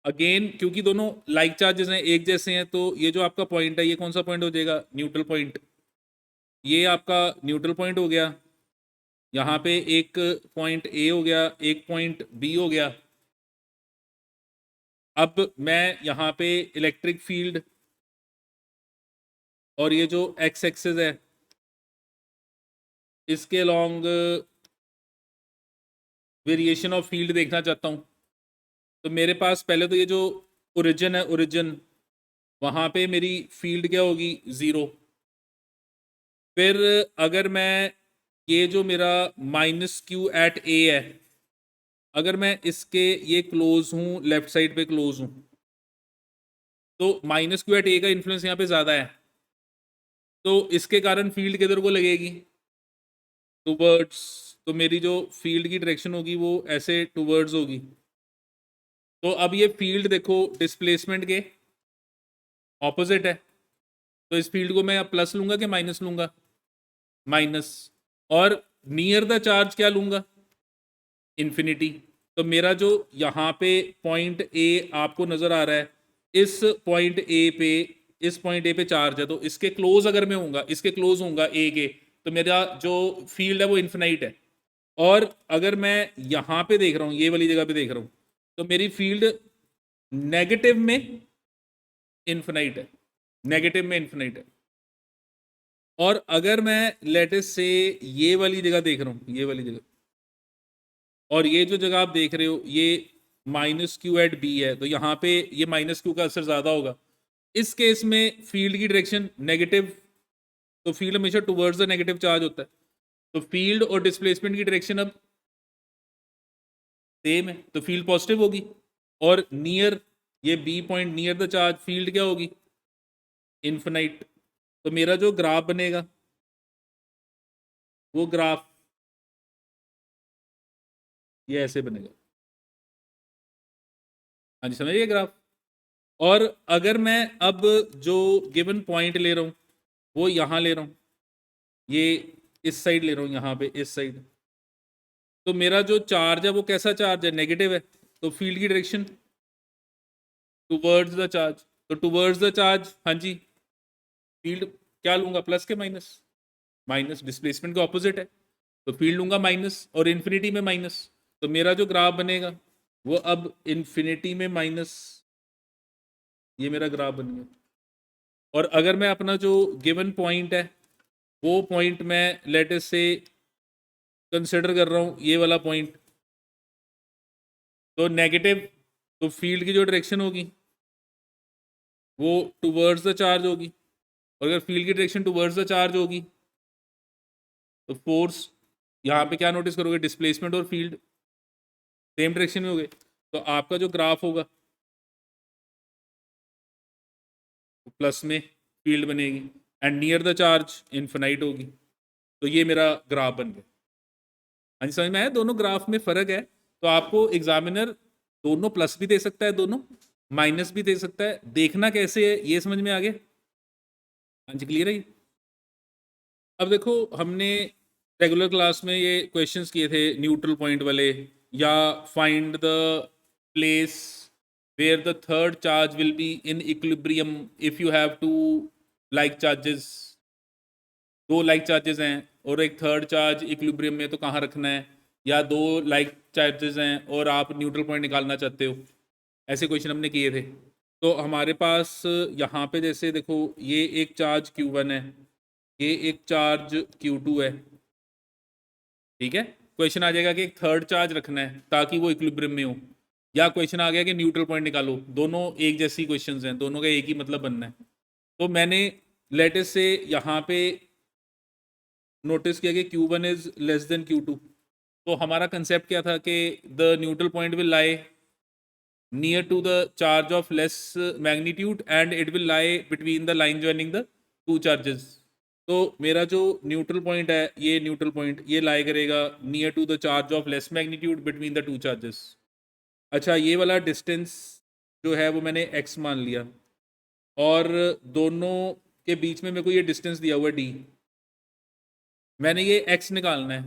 अगेन क्योंकि दोनों लाइक चार्जेस हैं, एक जैसे हैं, तो ये जो आपका पॉइंट है ये कौन सा पॉइंट हो जाएगा, न्यूट्रल पॉइंट। ये आपका न्यूट्रल पॉइंट हो गया। यहाँ पे एक पॉइंट ए हो गया, एक पॉइंट बी हो गया। अब मैं यहाँ पे इलेक्ट्रिक फील्ड और ये जो एक्स एक्सिस है इसके अलोंग वेरिएशन ऑफ फील्ड देखना चाहता हूँ। तो मेरे पास पहले तो ये जो ओरिजिन है, ओरिजिन वहाँ पे मेरी फील्ड क्या होगी, 0। फिर अगर मैं ये जो मेरा माइनस क्यू एट ए है, अगर मैं इसके ये क्लोज हूँ, लेफ्ट साइड पे क्लोज हूँ, तो माइनस क्यू एट ए का इन्फ्लुएंस यहाँ पे ज़्यादा है, तो इसके कारण फील्ड किधर को लगेगी, टूवर्ड्स। तो मेरी जो फील्ड की डायरेक्शन होगी वो ऐसे टूवर्ड्स होगी। तो अब ये फील्ड देखो डिस्प्लेसमेंट के ऑपोजिट है, तो इस फील्ड को मैं अब प्लस लूंगा कि माइनस लूंगा, माइनस। और नियर द चार्ज क्या लूंगा, इन्फिनिटी। तो मेरा जो यहाँ पे पॉइंट ए आपको नजर आ रहा है, इस पॉइंट ए पे, इस पॉइंट ए पे चार्ज है, तो इसके क्लोज अगर मैं हूँगा, इसके क्लोज हूँगा ए के, तो मेरा जो फील्ड है वो इन्फिनाइट है। और अगर मैं यहाँ पे देख रहा हूँ, ये वाली जगह पे देख रहा हूँ, तो मेरी फील्ड नेगेटिव में इन्फिनाइट है, नेगेटिव में इन्फिनाइट है। और अगर मैं लेटेस्ट से ये वाली जगह देख रहा हूँ, ये वाली जगह, और ये जो जगह आप देख रहे हो ये माइनस क्यू एट बी है, तो यहाँ पे ये माइनस क्यू का असर ज़्यादा होगा। इस केस में फील्ड की डायरेक्शन नेगेटिव, तो फील्ड हमेशा टुवर्ड्स द नेगेटिव चार्ज होता है, तो फील्ड और डिस्प्लेसमेंट की डायरेक्शन अब सेम है, तो फील्ड पॉजिटिव होगी। और नियर ये B point, near the charge, field क्या होगी, इन्फिनाइट। तो मेरा जो ग्राफ बनेगा वो ग्राफ ये ऐसे बनेगा। हाँ जी, समझिए ग्राफ। और अगर मैं अब जो गिवन पॉइंट ले रहा हूँ वो यहाँ ले रहा हूँ, ये इस साइड ले रहा हूँ, यहाँ पे इस साइड, तो मेरा जो चार्ज है वो कैसा चार्ज है, नेगेटिव है, तो फील्ड की डायरेक्शन टूवर्ड्स द चार्ज। तो टूवर्ड्स द चार्ज, हाँ जी, फील्ड क्या लूंगा, प्लस के माइनस, माइनस डिस्प्लेसमेंट के ऑपोजिट है, तो फील्ड लूंगा माइनस, और इन्फिनिटी में माइनस। तो मेरा जो ग्राफ बनेगा वो अब इन्फिनिटी में माइनस, ये मेरा ग्राफ बन गया। और अगर मैं अपना जो गिवन पॉइंट है वो पॉइंट मैं लेटेस्ट से कंसिडर कर रहा हूँ, ये वाला पॉइंट, तो नेगेटिव, तो फील्ड की जो डायरेक्शन होगी वो टूवर्ड्स द चार्ज होगी। और अगर फील्ड की डायरेक्शन टूवर्ड्स द चार्ज होगी तो फोर्स, यहाँ पे क्या नोटिस करोगे, डिस्प्लेसमेंट और फील्ड सेम डायरेक्शन में हो गए, तो आपका जो ग्राफ होगा प्लस में फील्ड बनेगी, and near the charge infinite होगी। तो ये मेरा ग्राफ बन गया। हाँ जी, समझ में आया, दोनों ग्राफ में फ़र्क है। तो आपको एग्जामिनर दोनों प्लस भी दे सकता है, दोनों माइनस भी दे सकता है, देखना कैसे है ये समझ में आ गया। हाँ जी, क्लियर है। अब देखो हमने रेगुलर क्लास में ये क्वेश्चंस किए थे न्यूट्रल पॉइंट वाले, या find the place where the third charge will be in equilibrium if you have two like charges, दो लाइक चार्जेस हैं और एक थर्ड चार्ज इक्विलिब्रियम में, तो कहाँ रखना है, या दो लाइक चार्जेस हैं और आप न्यूट्रल पॉइंट निकालना चाहते हो, ऐसे क्वेश्चन हमने किए थे। तो हमारे पास यहाँ पे जैसे देखो ये एक चार्ज Q1 है, ये एक चार्ज Q2 है, ठीक है। क्वेश्चन आ जाएगा कि एक थर्ड चार्ज रखना है ताकि वो इक्विलिब्रियम में हो, या क्वेश्चन आ गया कि न्यूट्रल पॉइंट निकालो, दोनों एक जैसी क्वेश्चंस हैं, दोनों का एक ही मतलब बनना है। तो मैंने लेटेस्ट से यहाँ पे नोटिस किया कि Q1 is less than Q2, तो हमारा कंसेप्ट क्या था कि the neutral point will lie near to the charge of less magnitude and it will lie between the line joining the two charges. तो मेरा जो न्यूट्रल पॉइंट है, ये न्यूट्रल पॉइंट ये लाई करेगा near to the charge of less magnitude between the two charges. अच्छा, ये वाला डिस्टेंस जो है वो मैंने x मान लिया, और दोनों के बीच में मेरे को ये डिस्टेंस दिया हुआ है d, मैंने ये x निकालना है।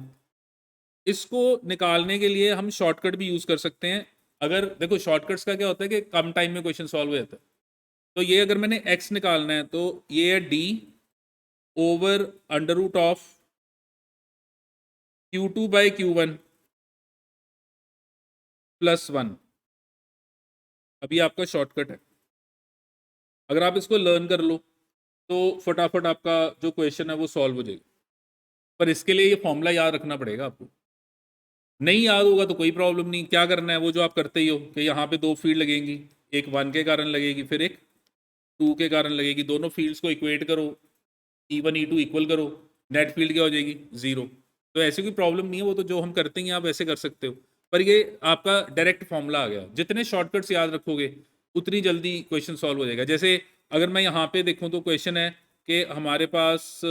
इसको निकालने के लिए हम शॉर्टकट भी यूज़ कर सकते हैं। अगर देखो शॉर्टकट्स का क्या होता है कि कम टाइम में क्वेश्चन सॉल्व हो जाता है। तो ये अगर मैंने x निकालना है तो ये है d over under root of Q2 by Q1 plus 1। अभी आपका शॉर्टकट है। अगर आप इसको लर्न कर लो तो फटाफट आपका जो क्वेश्चन है वो सॉल्व हो जाएगा। पर इसके लिए ये फॉर्मूला याद रखना पड़ेगा आपको। नहीं याद होगा तो कोई प्रॉब्लम नहीं, क्या करना है वो जो आप करते ही हो कि यहाँ पे दो फील्ड लगेंगी, एक 1 के कारण लगेगी फिर एक 2 के कारण लगेगी। दोनों फील्ड्स को इक्वेट करो, E1 E2 इक्वल करो, नेट फील्ड क्या हो जाएगी 0। तो ऐसी कोई प्रॉब्लम नहीं है, वो तो जो हम करते हैं आप ऐसे कर सकते हो। पर ये आपका डायरेक्ट फॉर्मूला आ गया। जितने शॉर्टकट्स याद रखोगे उतनी जल्दी क्वेश्चन सॉल्व हो जाएगा। जैसे अगर मैं यहाँ पे देखूँ तो क्वेश्चन है कि हमारे पास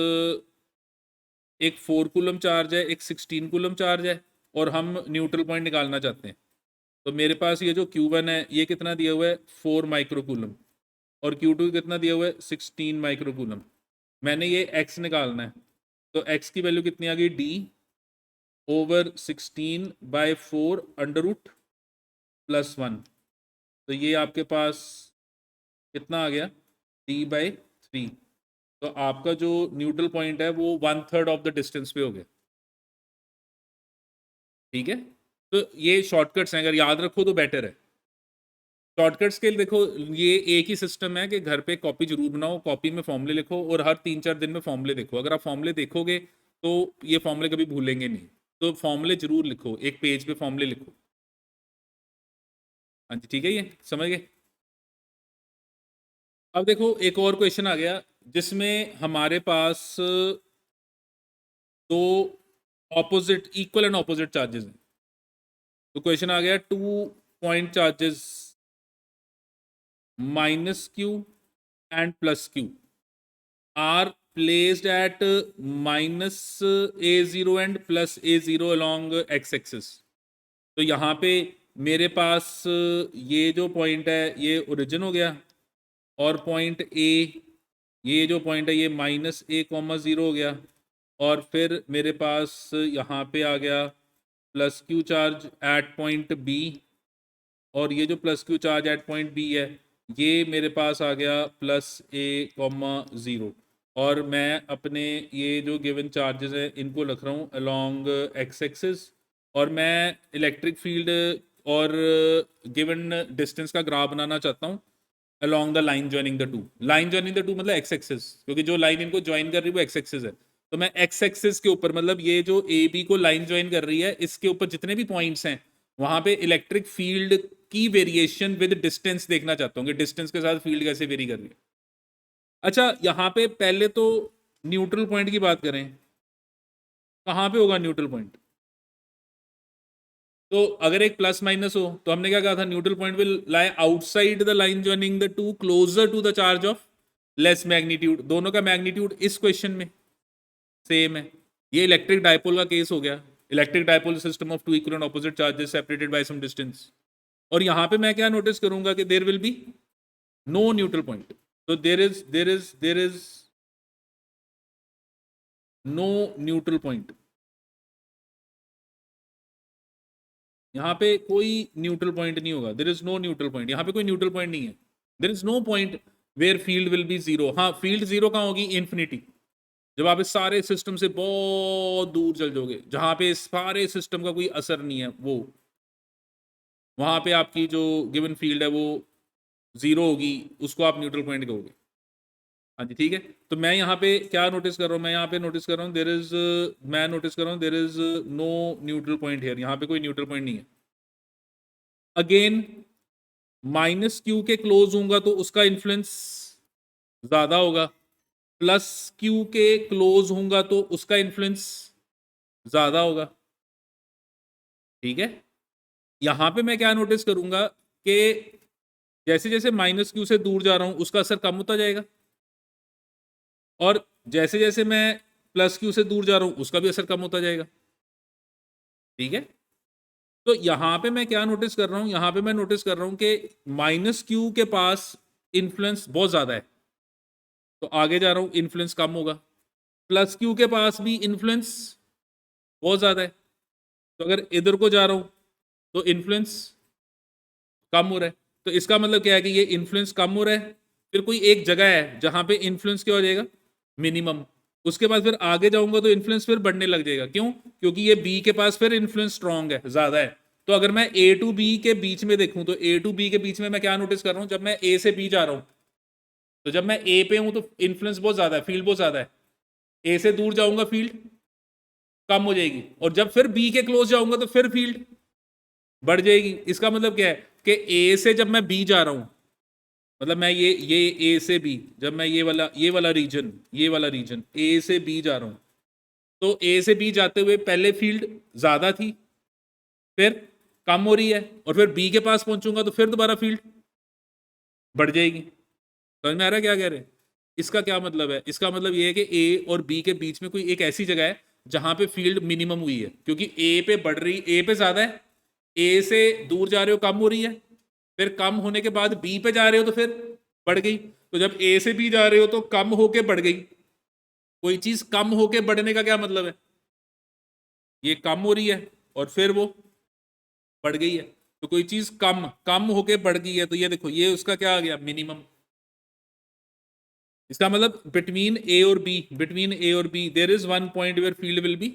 एक 4 कूलम चार्ज है, एक 16 कूलम चार्ज है और हम न्यूट्रल पॉइंट निकालना चाहते हैं। तो मेरे पास ये जो Q1 है ये कितना दिया हुआ है 4 माइक्रो कूलम और Q2 कितना दिया हुआ है 16 माइक्रो कूलम। मैंने ये x निकालना है तो x की वैल्यू कितनी आ गई d over 16 by 4 under root plus 1। तो ये आपके पास कितना आ गया d/3। तो आपका जो न्यूट्रल पॉइंट है वो 1/3 ऑफ द डिस्टेंस पे हो गया। ठीक है, तो ये शॉर्टकट्स हैं, अगर याद रखो तो बेटर है। शॉर्टकट्स के लिए देखो ये एक ही सिस्टम है कि घर पे कॉपी जरूर बनाओ, कॉपी में फॉर्मूले लिखो और हर 3-4 दिन में फॉर्मूले देखो। अगर आप फॉर्मूले देखोगे तो ये फॉर्मूले कभी भूलेंगे नहीं। तो फॉर्मूले जरूर लिखो, एक पेज पे फॉर्मूले लिखो। हाँ जी ठीक है, ये समझ गए। अब देखो एक और क्वेश्चन आ गया जिसमें हमारे पास दो opposite equal and opposite charges हैं। तो क्वेश्चन आ गया 2 point charges minus Q and plus Q are placed at minus a0 and plus a0 along x axis। तो यहाँ पे मेरे पास ये जो पॉइंट है ये ओरिजिन हो गया और पॉइंट ए, ये जो पॉइंट है ये -a,0 हो गया और फिर मेरे पास यहाँ पे आ गया plus q charge at point B और ये जो plus q charge at point B है ये मेरे पास आ गया +a,0। और मैं अपने ये जो गिवन चार्जेस हैं इनको लिख रहा हूँ अलोंग एक्स एक्सिस और मैं इलेक्ट्रिक फील्ड और गिवन डिस्टेंस का ग्राफ बनाना चाहता हूँ along the line joining the to. Line joining the to मतलब एक्स एक्सिस, क्योंकि जो लाइन इनको ज्वाइन कर रही है वो एक्स एक्सिस है। तो मैं एक्स एक्सिस के ऊपर मतलब ये जो ए बी को लाइन ज्वाइन कर रही है इसके ऊपर जितने भी पॉइंट्स हैं वहां पे इलेक्ट्रिक फील्ड की वेरिएशन विद डिस्टेंस देखना चाहता हूँ कि डिस्टेंस के साथ फील्ड कैसे वेरी कर रही है। अच्छा यहाँ पे पहले तो न्यूट्रल पॉइंट की बात करें, कहाँ पे होगा न्यूट्रल पॉइंट। तो अगर एक प्लस माइनस हो तो हमने क्या कहा था neutral point will lie outside the line joining the two closer to the charge of less magnitude. दोनों का मैग्नीट्यूड इस क्वेश्चन में सेम है। ये इलेक्ट्रिक डायपोल का केस हो गया, electric dipole system of two equal and opposite charges separated by some distance. और यहां पे मैं क्या नोटिस करूंगा कि there will be no neutral point. तो there is no neutral point. यहाँ पे कोई न्यूट्रल पॉइंट नहीं होगा, there is no neutral point. यहाँ पे कोई न्यूट्रल पॉइंट नहीं है, there is no point where field will be zero. हाँ फील्ड जीरो कहाँ होगी इन्फिनिटी, जब आप इस सारे सिस्टम से बहुत दूर चल जाओगे जहां पे इस सारे सिस्टम का कोई असर नहीं है वो वहां पे आपकी जो गिवन फील्ड है वो जीरो होगी, उसको आप न्यूट्रल पॉइंट कहोगे। हाँ जी ठीक है। तो मैं यहाँ पे क्या नोटिस कर रहा हूँ, मैं यहाँ पे नोटिस कर रहा हूँ मैं नोटिस कर रहा हूँ there is no neutral point here. यहाँ पे कोई न्यूट्रल पॉइंट नहीं है। अगेन माइनस क्यू के क्लोज होऊंगा तो उसका इन्फ्लुएंस ज्यादा होगा, प्लस क्यू के क्लोज होऊंगा तो उसका इन्फ्लुएंस ज्यादा होगा। ठीक है, यहां पे मैं क्या नोटिस करूंगा कि जैसे जैसे माइनस क्यू से दूर जा रहा हूं उसका असर कम होता जाएगा और जैसे जैसे मैं प्लस क्यू से दूर जा रहा हूं उसका भी असर कम होता जाएगा। ठीक है, तो यहां पे मैं क्या नोटिस कर रहा हूं, यहां पे मैं नोटिस कर रहा हूं कि माइनस क्यू के पास इन्फ्लुएंस बहुत ज्यादा है, तो आगे जा रहा हूं इन्फ्लुएंस कम होगा। प्लस क्यू के पास भी इन्फ्लुएंस बहुत ज़्यादा है, तो अगर इधर को जा रहा हूँ तो इन्फ्लुएंस कम हो रहा है। तो इसका मतलब क्या है कि ये इन्फ्लुएंस कम हो रहा है, फिर कोई एक जगह है जहां पे इन्फ्लुएंस क्या हो जाएगा, मिनिमम। उसके बाद फिर आगे जाऊंगा तो इन्फ्लुएंस फिर बढ़ने लग जाएगा। क्यों? क्योंकि ये बी के पास फिर इन्फ्लुएंस स्ट्रांग है, ज्यादा है। तो अगर मैं ए टू बी के बीच में देखूं तो ए टू बी के बीच में मैं क्या नोटिस कर रहा हूं, जब मैं ए से बी जा रहा हूं तो जब मैं ए पे हूं तो इन्फ्लुएंस बहुत ज्यादा है, फील्ड बहुत ज्यादा है। ए से दूर जाऊंगा फील्ड कम हो जाएगी, और जब फिर बी के क्लोज जाऊंगा तो फिर फील्ड बढ़ जाएगी। इसका मतलब क्या है कि ए से जब मैं बी जा रहा हूं, मतलब मैं ये ए से बी, जब मैं ये वाला रीजन ए से बी जा रहा हूं, तो ए से बी जाते हुए पहले फील्ड ज्यादा थी, फिर कम हो रही है, और फिर बी के पास पहुंचूंगा तो फिर दोबारा फील्ड बढ़ जाएगी। समझ में आ रहा है क्या कह रहे हैं? इसका क्या मतलब है? इसका मतलब ये है कि ए और बी के बीच में कोई एक ऐसी जगह है जहां पे फील्ड मिनिमम हुई है, क्योंकि ए पे बढ़ रही, ए पे ज्यादा है, ए से दूर जा रहे हो कम हो रही है, फिर कम होने के बाद बी पे जा रहे हो तो फिर बढ़ गई। तो जब ए से बी जा रहे हो तो कम होके बढ़ गई। कोई चीज कम होके बढ़ने का क्या मतलब है? ये कम हो रही है और फिर वो बढ़ गई है। तो कोई चीज कम कम होके बढ़ गई है, तो ये देखो ये उसका क्या आ गया, मिनिमम। इसका मतलब बिटवीन ए और B there is one point where field will be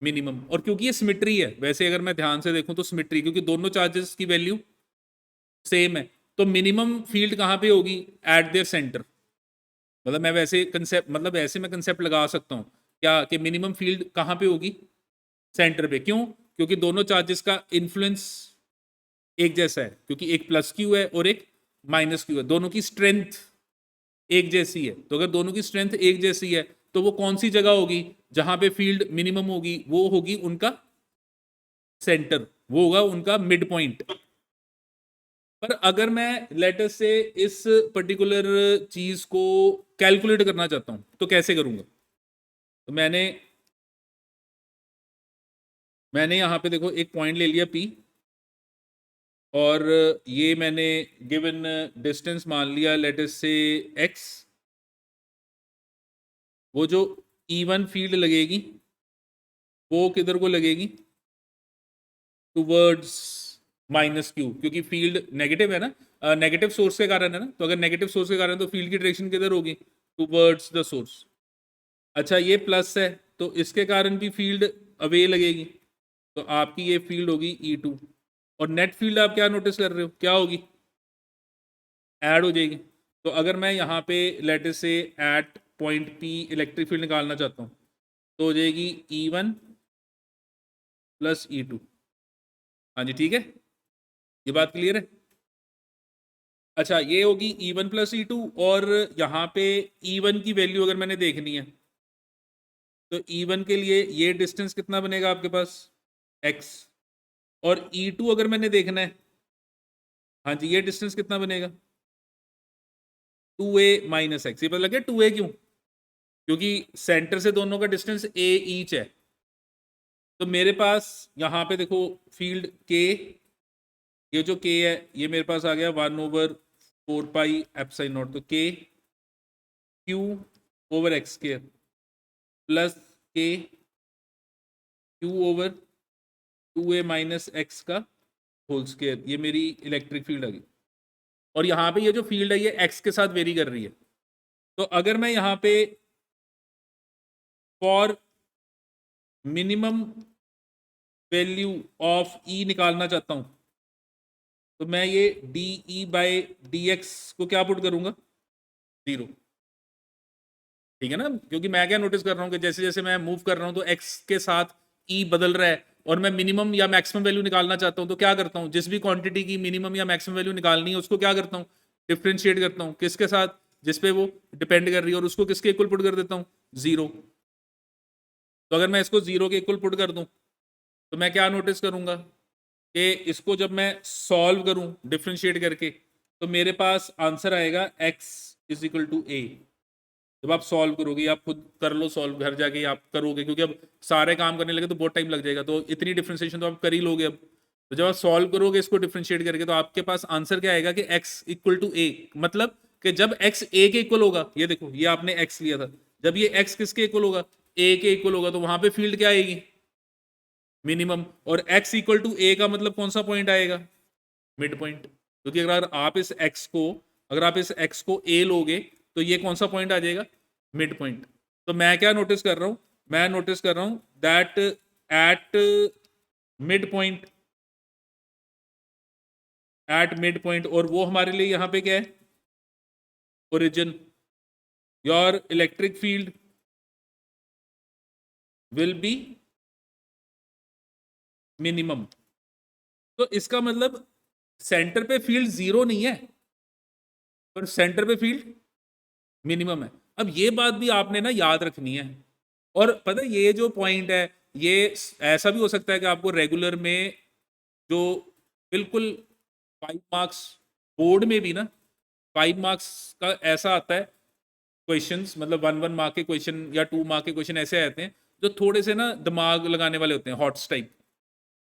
minimum. और क्योंकि ये सिमेट्री है, वैसे अगर मैं ध्यान से देखूं तो सिमेट्री, क्योंकि दोनों चार्जेस की वैल्यू सेम है, तो मिनिमम फील्ड कहां पे होगी, एट देयर सेंटर। मतलब मैं वैसे कंसेप्ट, मतलब ऐसे मैं कंसेप्ट लगा सकता हूँ क्या, कि मिनिमम फील्ड कहां पे होगी, सेंटर पे। क्यों? क्योंकि दोनों चार्जेस का इन्फ्लुएंस एक जैसा है, क्योंकि एक प्लस क्यू है और एक माइनस क्यू है, दोनों की स्ट्रेंथ एक जैसी है। तो अगर दोनों की स्ट्रेंथ एक जैसी है तो वो कौन सी जगह होगी जहां पे फील्ड मिनिमम होगी, वो होगी उनका सेंटर, वो होगा उनका मिड पॉइंट। पर अगर मैं लेटर से इस पर्टिकुलर चीज को कैलकुलेट करना चाहता हूं तो कैसे करूंगा? तो मैंने यहां पे देखो एक पॉइंट ले लिया P, और ये मैंने गिवन डिस्टेंस मान लिया लेटर से x। वो जो E1 फील्ड लगेगी वो किधर को लगेगी, टूवर्ड्स माइनस क्यू, क्योंकि फील्ड नेगेटिव है ना, नेगेटिव सोर्स के कारण है ना। तो अगर नेगेटिव सोर्स के कारण तो फील्ड की डायरेक्शन किधर होगी, टूवर्ड्स द सोर्स। अच्छा ये प्लस है तो इसके कारण भी फील्ड अवे लगेगी, तो आपकी ये फील्ड होगी E2। और नेट फील्ड आप क्या नोटिस कर रहे हो, क्या होगी, ऐड हो जाएगी। तो अगर मैं यहाँ पे लेटर से at point P electric field निकालना चाहता हूँ तो हो जाएगी E1 प्लस E2। हाँ जी ठीक है, ये बात क्लियर है। अच्छा ये होगी E1 प्लस E2, और यहाँ पे E1 की वैल्यू अगर मैंने देखनी है तो E1 के लिए ये डिस्टेंस कितना बनेगा आपके पास, x। और E2 अगर मैंने देखना है, हाँ जी, ये डिस्टेंस कितना बनेगा, 2a माइनस एक्स। ये पता लगे 2a क्यों, क्योंकि सेंटर से दोनों का डिस्टेंस a ईच है। तो मेरे पास यहाँ पे देखो फील्ड k, ये जो k है ये मेरे पास आ गया 1/4 पाई एप्सिलॉन नॉट। तो k q over x square plus k q over 2a minus x का होल स्क्वायर, ये मेरी इलेक्ट्रिक फील्ड आ गई। और यहाँ पे ये जो फील्ड है ये x के साथ वेरी कर रही है। तो अगर मैं यहाँ पे for minimum value of E निकालना चाहता हूं तो मैं ये DE/dx को क्या पुट करूंगा, 0। ठीक है ना, क्योंकि मैं क्या नोटिस कर रहा हूं कि जैसे जैसे मैं मूव कर रहा हूं तो x के साथ E बदल रहा है, और मैं मिनिमम या मैक्सिमम वैल्यू निकालना चाहता हूं तो क्या करता हूं, जिस भी क्वांटिटी की मिनिमम या मैक्सिमम वैल्यू निकालनी है उसको क्या करता हूं, डिफ्रेंशिएट करता हूं किसके साथ, जिस पे वो डिपेंड कर रही है, और उसको किसके इक्वल पुट कर देता हूं, 0। तो अगर मैं इसको 0 के इक्वल पुट कर दूं तो मैं क्या नोटिस करूंगा कि इसको जब मैं सॉल्व करूं डिफ्रेंशिएट करके तो मेरे पास आंसर आएगा x is equal to a। जब आप सॉल्व करोगे, आप खुद कर लो सॉल्व घर जाके आप करोगे, क्योंकि अब सारे काम करने लगे तो बहुत टाइम लग जाएगा, तो इतनी डिफ्रेंशिएशन तो आप कर ही लोगे अब। तो जब आप सॉल्व करोगे इसको डिफ्रेंशिएट करके तो आपके पास आंसर क्या आएगा कि x इक्वल टू a। मतलब कि जब x a के इक्वल होगा, ये देखो ये आपने x लिया था, जब ये x किसके इक्वल होगा, a के इक्वल होगा, तो वहां पे फील्ड क्या आएगी, मिनिमम। और x इक्वल टू a का मतलब कौन सा पॉइंट आएगा, मिड पॉइंट। क्योंकि अगर आप इस x को a लोगे तो ये कौन सा पॉइंट आ जाएगा, मिड पॉइंट। तो मैं क्या नोटिस कर रहा हूं, मैं नोटिस कर रहा हूं दैट एट मिड पॉइंट, और वो हमारे लिए यहां पे क्या है, origin. Your electric field will be minimum. तो इसका मतलब सेंटर पे फील्ड जीरो नहीं है, पर सेंटर पे फील्ड मिनिमम है। अब ये बात भी आपने ना याद रखनी है। और पता है ये जो पॉइंट है, ये ऐसा भी हो सकता है कि आपको रेगुलर में जो बिल्कुल 5 मार्क्स, बोर्ड में भी ना 5 मार्क्स का ऐसा आता है क्वेश्चंस, मतलब 1 1 मार्क के क्वेश्चन या 2 मार्क के क्वेश्चन ऐसे आते हैं जो थोड़े से ना दिमाग लगाने वाले होते हैं, hots type,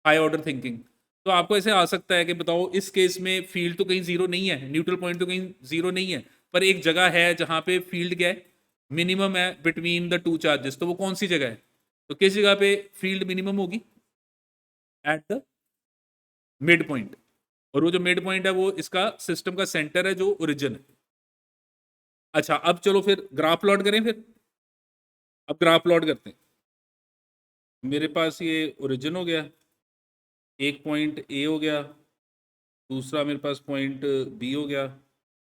high order thinking. तो आपको ऐसे आ सकता है कि बताओ इस केस में फील्ड तो कहीं जीरो नहीं है, न्यूट्रल पॉइंट तो कहीं जीरो नहीं है, पर एक जगह है जहां पे फील्ड क्या है, मिनिमम है बिटवीन द टू चार्जेस। तो वो कौन सी जगह है, तो किस जगह पे फील्ड मिनिमम होगी, एट द मिड पॉइंट। और वो जो मिड पॉइंट है वो इसका सिस्टम का सेंटर है जो ओरिजिन है। अच्छा अब चलो फिर ग्राफ प्लॉट करें, फिर अब ग्राफ प्लॉट करते हैं। मेरे पास ये ओरिजिन हो गया, एक पॉइंट ए हो गया, दूसरा मेरे पास पॉइंट बी हो गया।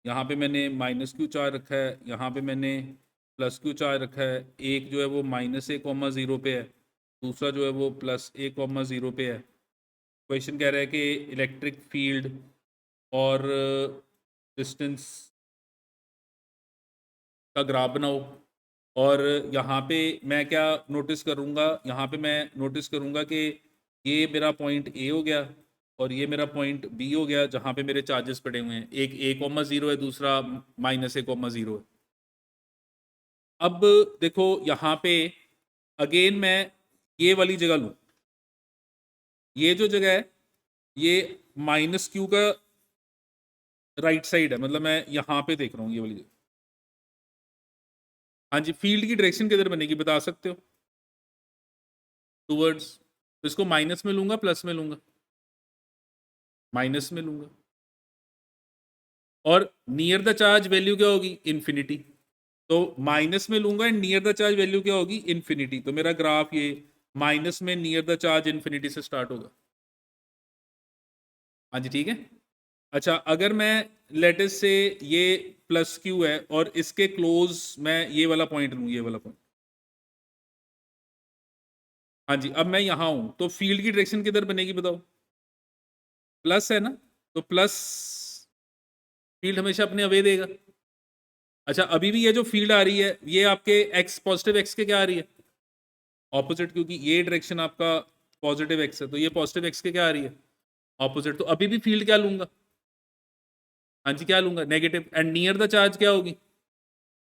यहाँ पे मैंने माइनस क्यू चार्ज रखा है, यहाँ पे मैंने प्लस क्यू चार्ज रखा है। एक जो है वो -a,0 पे है, दूसरा जो है वो +a,0 पे है। क्वेश्चन कह रहा है कि इलेक्ट्रिक फील्ड और डिस्टेंस का ग्राफ बनाओ। और यहाँ पे मैं क्या नोटिस करूँगा, यहाँ पे मैं नोटिस करूँगा कि ये मेरा पॉइंट ए हो गया और ये मेरा पॉइंट बी हो गया, जहाँ पे मेरे चार्जेस पड़े हुए हैं। एक a,0 है, दूसरा -a,0 है। अब देखो यहाँ पे अगेन मैं ये वाली जगह लूँ, ये जो जगह है ये -q का राइट साइड है, मतलब मैं यहाँ पे देख रहा हूँ ये वाली जगह। हाँ जी, फील्ड की डायरेक्शन किधर बनेगी बता सकते हो, टूवर्ड्स। तो इसको माइनस में लूंगा, प्लस में लूंगा, माइनस में लूंगा। और नियर द चार्ज वैल्यू क्या होगी, इन्फिनिटी। तो माइनस में लूंगा and near the charge value क्या होगी, इन्फिनिटी। तो मेरा ग्राफ ये माइनस में नियर द चार्ज इन्फिनिटी से स्टार्ट होगा। हाँ जी ठीक है। अच्छा अगर मैं लेटेस्ट से ये प्लस क्यू है और इसके क्लोज मैं ये वाला पॉइंट लूँ, ये वाला पॉइंट। हाँ जी अब मैं यहाँ हूं तो फील्ड की डायरेक्शन किधर बनेगी बताओ, प्लस है ना, तो प्लस फील्ड हमेशा अपने अवे देगा। अच्छा अभी भी ये जो फील्ड आ रही है ये आपके एक्स, पॉजिटिव एक्स के क्या आ रही है, ऑपोजिट, क्योंकि ये डायरेक्शन आपका पॉजिटिव एक्स है, तो ये पॉजिटिव एक्स के क्या आ रही है, ऑपोजिट। तो अभी भी फील्ड क्या लूंगा, हाँ जी क्या लूंगा, negative. And near the charge क्या होगी,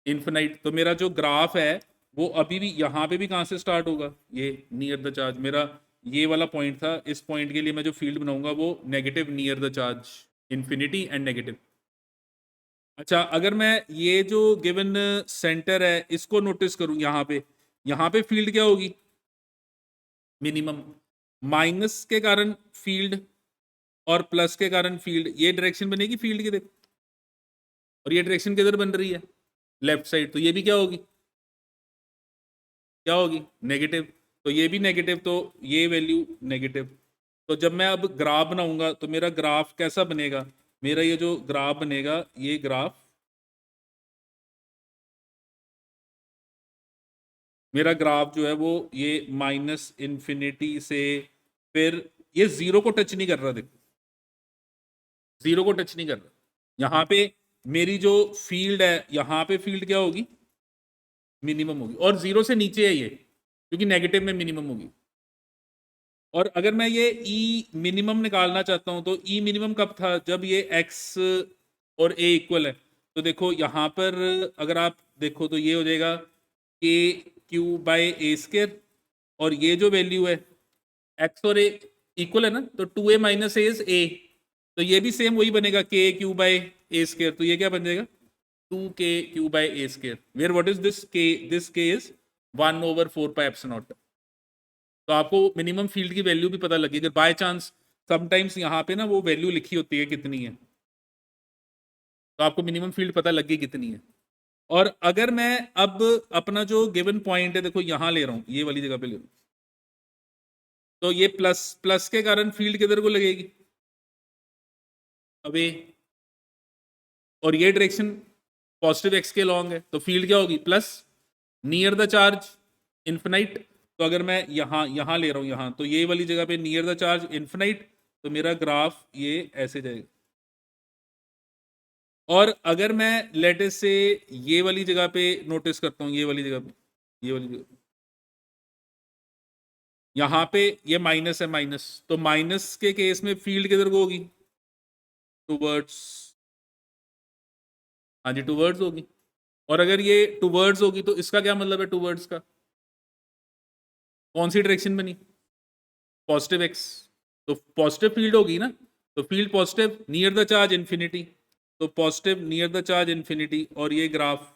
इन्फिनाइट। तो मेरा जो ग्राफ है वो अभी भी यहाँ पे भी कहाँ से स्टार्ट होगा, ये नियर द चार्ज। मेरा ये वाला पॉइंट था, इस पॉइंट के लिए मैं जो फील्ड बनाऊंगा वो negative near the charge, infinity and negative. अच्छा अगर मैं ये जो गिवन सेंटर है इसको नोटिस करूं, यहाँ पे फील्ड क्या होगी, मिनिमम। माइनस के कारण फील्ड और प्लस के कारण फील्ड, ये डायरेक्शन बनेगी फील्ड की देखो, और ये डायरेक्शन किधर बन रही है, लेफ्ट साइड। तो ये भी क्या होगी, क्या होगी, नेगेटिव। तो ये भी नेगेटिव, तो ये वैल्यू नेगेटिव। तो जब मैं अब ग्राफ बनाऊंगा तो मेरा ग्राफ कैसा बनेगा, मेरा ये जो ग्राफ बनेगा, ये ग्राफ, मेरा ग्राफ जो है वो ये माइनस इन्फिनिटी से, फिर ये जीरो को टच नहीं कर रहा, देखो जीरो को टच नहीं कर रहा। यहाँ पे मेरी जो फील्ड है, यहाँ पे फील्ड क्या होगी, मिनिमम होगी। और जीरो से नीचे है ये, क्योंकि नेगेटिव में मिनिमम होगी। और अगर मैं ये ई मिनिमम निकालना चाहता हूं तो ई मिनिमम कब था, जब ये एक्स और ए इक्वल है। तो देखो यहाँ पर अगर आप देखो तो ये हो जाएगा के क्यू बाय ए स्केयर, और ये जो वैल्यू है एक्स और ए इक्वल है ना, तो 2a minus A is a. तो ये भी सेम वही बनेगा, के क्यू बाय ए स्केयर। तो ये क्या बन जाएगा, 2k q by a square, where what is this k? This k is 1 over 4 pi epsilon naught. तो आपको मिनिमम फील्ड की वैल्यू भी पता लगी, अगर बाय चांस समटाइम्स यहाँ पे ना वो वैल्यू लिखी होती है कितनी है, तो आपको मिनिमम फील्ड पता लग गई कितनी है। और अगर मैं अब अपना जो गिवन पॉइंट है देखो यहाँ ले रहा हूँ, ये वाली जगह पे ले रहा हूँ, तो ये प्लस प्लस के कारण फील्ड किधर को लगेगी? अवे। और ये डायरेक्शन पॉजिटिव एक्स के लॉन्ग है, तो फील्ड क्या होगी? Plus near the charge infinite. तो अगर मैं यहाँ ले रहा हूँ यहाँ, तो ये वाली जगह पे नियर द चार्ज इन्फिनाइट, तो मेरा ग्राफ ये ऐसे जाएगा। और अगर मैं लेटे से ये वाली जगह पे नोटिस करता हूँ, ये वाली जगह पे, ये वाली जगह यहाँ पे ये माइनस है, माइनस, तो माइनस के केस में फील्ड किधर को होगी? टूवर्ड्स, हाँ जी टूवर्ड्स होगी। और अगर ये टूवर्ड्स होगी तो इसका क्या मतलब है टूवर्ड्स का? कौन सी डायरेक्शन बनी? पॉजिटिव एक्स, तो पॉजिटिव फील्ड होगी ना, तो field positive near the charge infinity, तो positive near the charge infinity, और ये ग्राफ,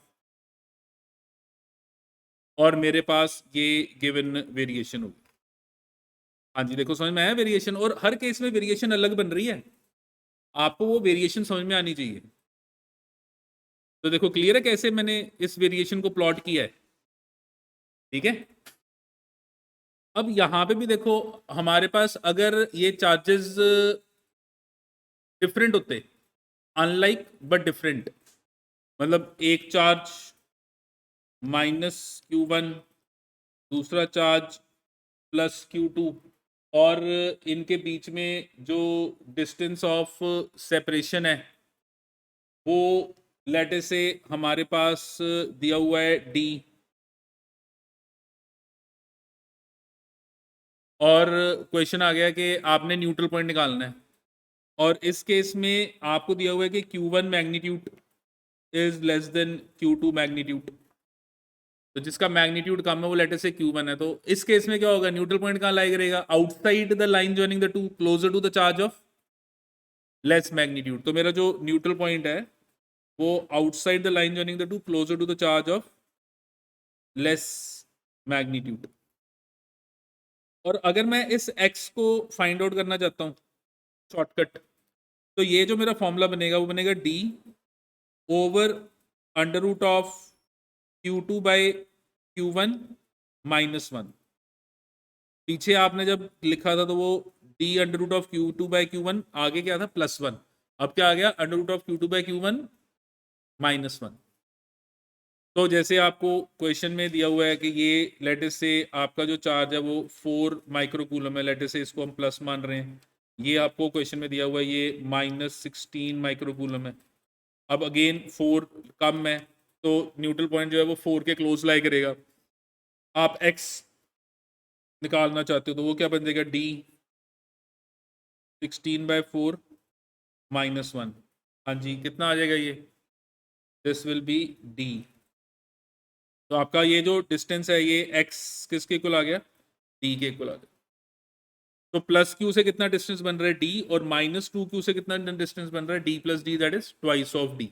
और मेरे पास ये गिवन वेरिएशन होगी। हाँ जी देखो समझ में आया वेरिएशन, और हर केस में वेरिएशन अलग बन रही है, आपको वो वेरिएशन समझ में आनी चाहिए। तो देखो क्लियर है कैसे मैंने इस वेरिएशन को प्लॉट किया है, ठीक है। अब यहां पे भी देखो हमारे पास अगर ये चार्जेस डिफरेंट होते, अनलाइक बट डिफरेंट, मतलब एक चार्ज -q1, दूसरा चार्ज +q2, और इनके बीच में जो डिस्टेंस ऑफ सेपरेशन है वो लेटे से हमारे पास दिया हुआ है d, और क्वेश्चन आ गया कि आपने न्यूट्रल पॉइंट निकालना है, और इस केस में आपको दिया हुआ है कि q1 magnitude is less than q2 magnitude, तो जिसका मैग्नीट्यूड कम है वो लेटर से q1 है। तो इस केस में क्या होगा? न्यूट्रल पॉइंट कहाँ लाई करेगा? Outside the line joining the two, closer to the charge of less magnitude. तो मेरा जो न्यूट्रल पॉइंट है वो outside the line joining the two, closer to the charge of less magnitude. और अगर मैं इस x को फाइंड आउट करना चाहता हूँ शॉर्टकट, तो ये जो मेरा फॉर्मूला बनेगा वो बनेगा d over under root of q2 by q1 -1। पीछे आपने जब लिखा था तो वो d under root of q2 by q1, आगे क्या था? +1, अब क्या आ गया? Under root of q2 by q1 -1। तो जैसे आपको क्वेश्चन में दिया हुआ है कि ये लेटेस से आपका जो चार्ज है वो 4 माइक्रोकूलम है, लेटेस से इसको हम प्लस मान रहे हैं, ये आपको क्वेश्चन में दिया हुआ है ये -16 माइक्रोकूलम है। अब अगेन 4 कम है, तो न्यूट्रल पॉइंट जो है वो 4 के क्लोज लाई करेगा। आप x निकालना चाहते हो तो वो क्या बन जाएगा? d 16/4 -1। हाँ जी कितना आ जाएगा ये? This will be d। तो आपका ये जो डिस्टेंस है ये x किसके इक्वल आ गया? d के इक्वल आ गया। तो प्लस q से कितना डिस्टेंस बन रहा है? d, और -2q से कितना डिस्टेंस बन रहा है? d plus d, that is twice of d।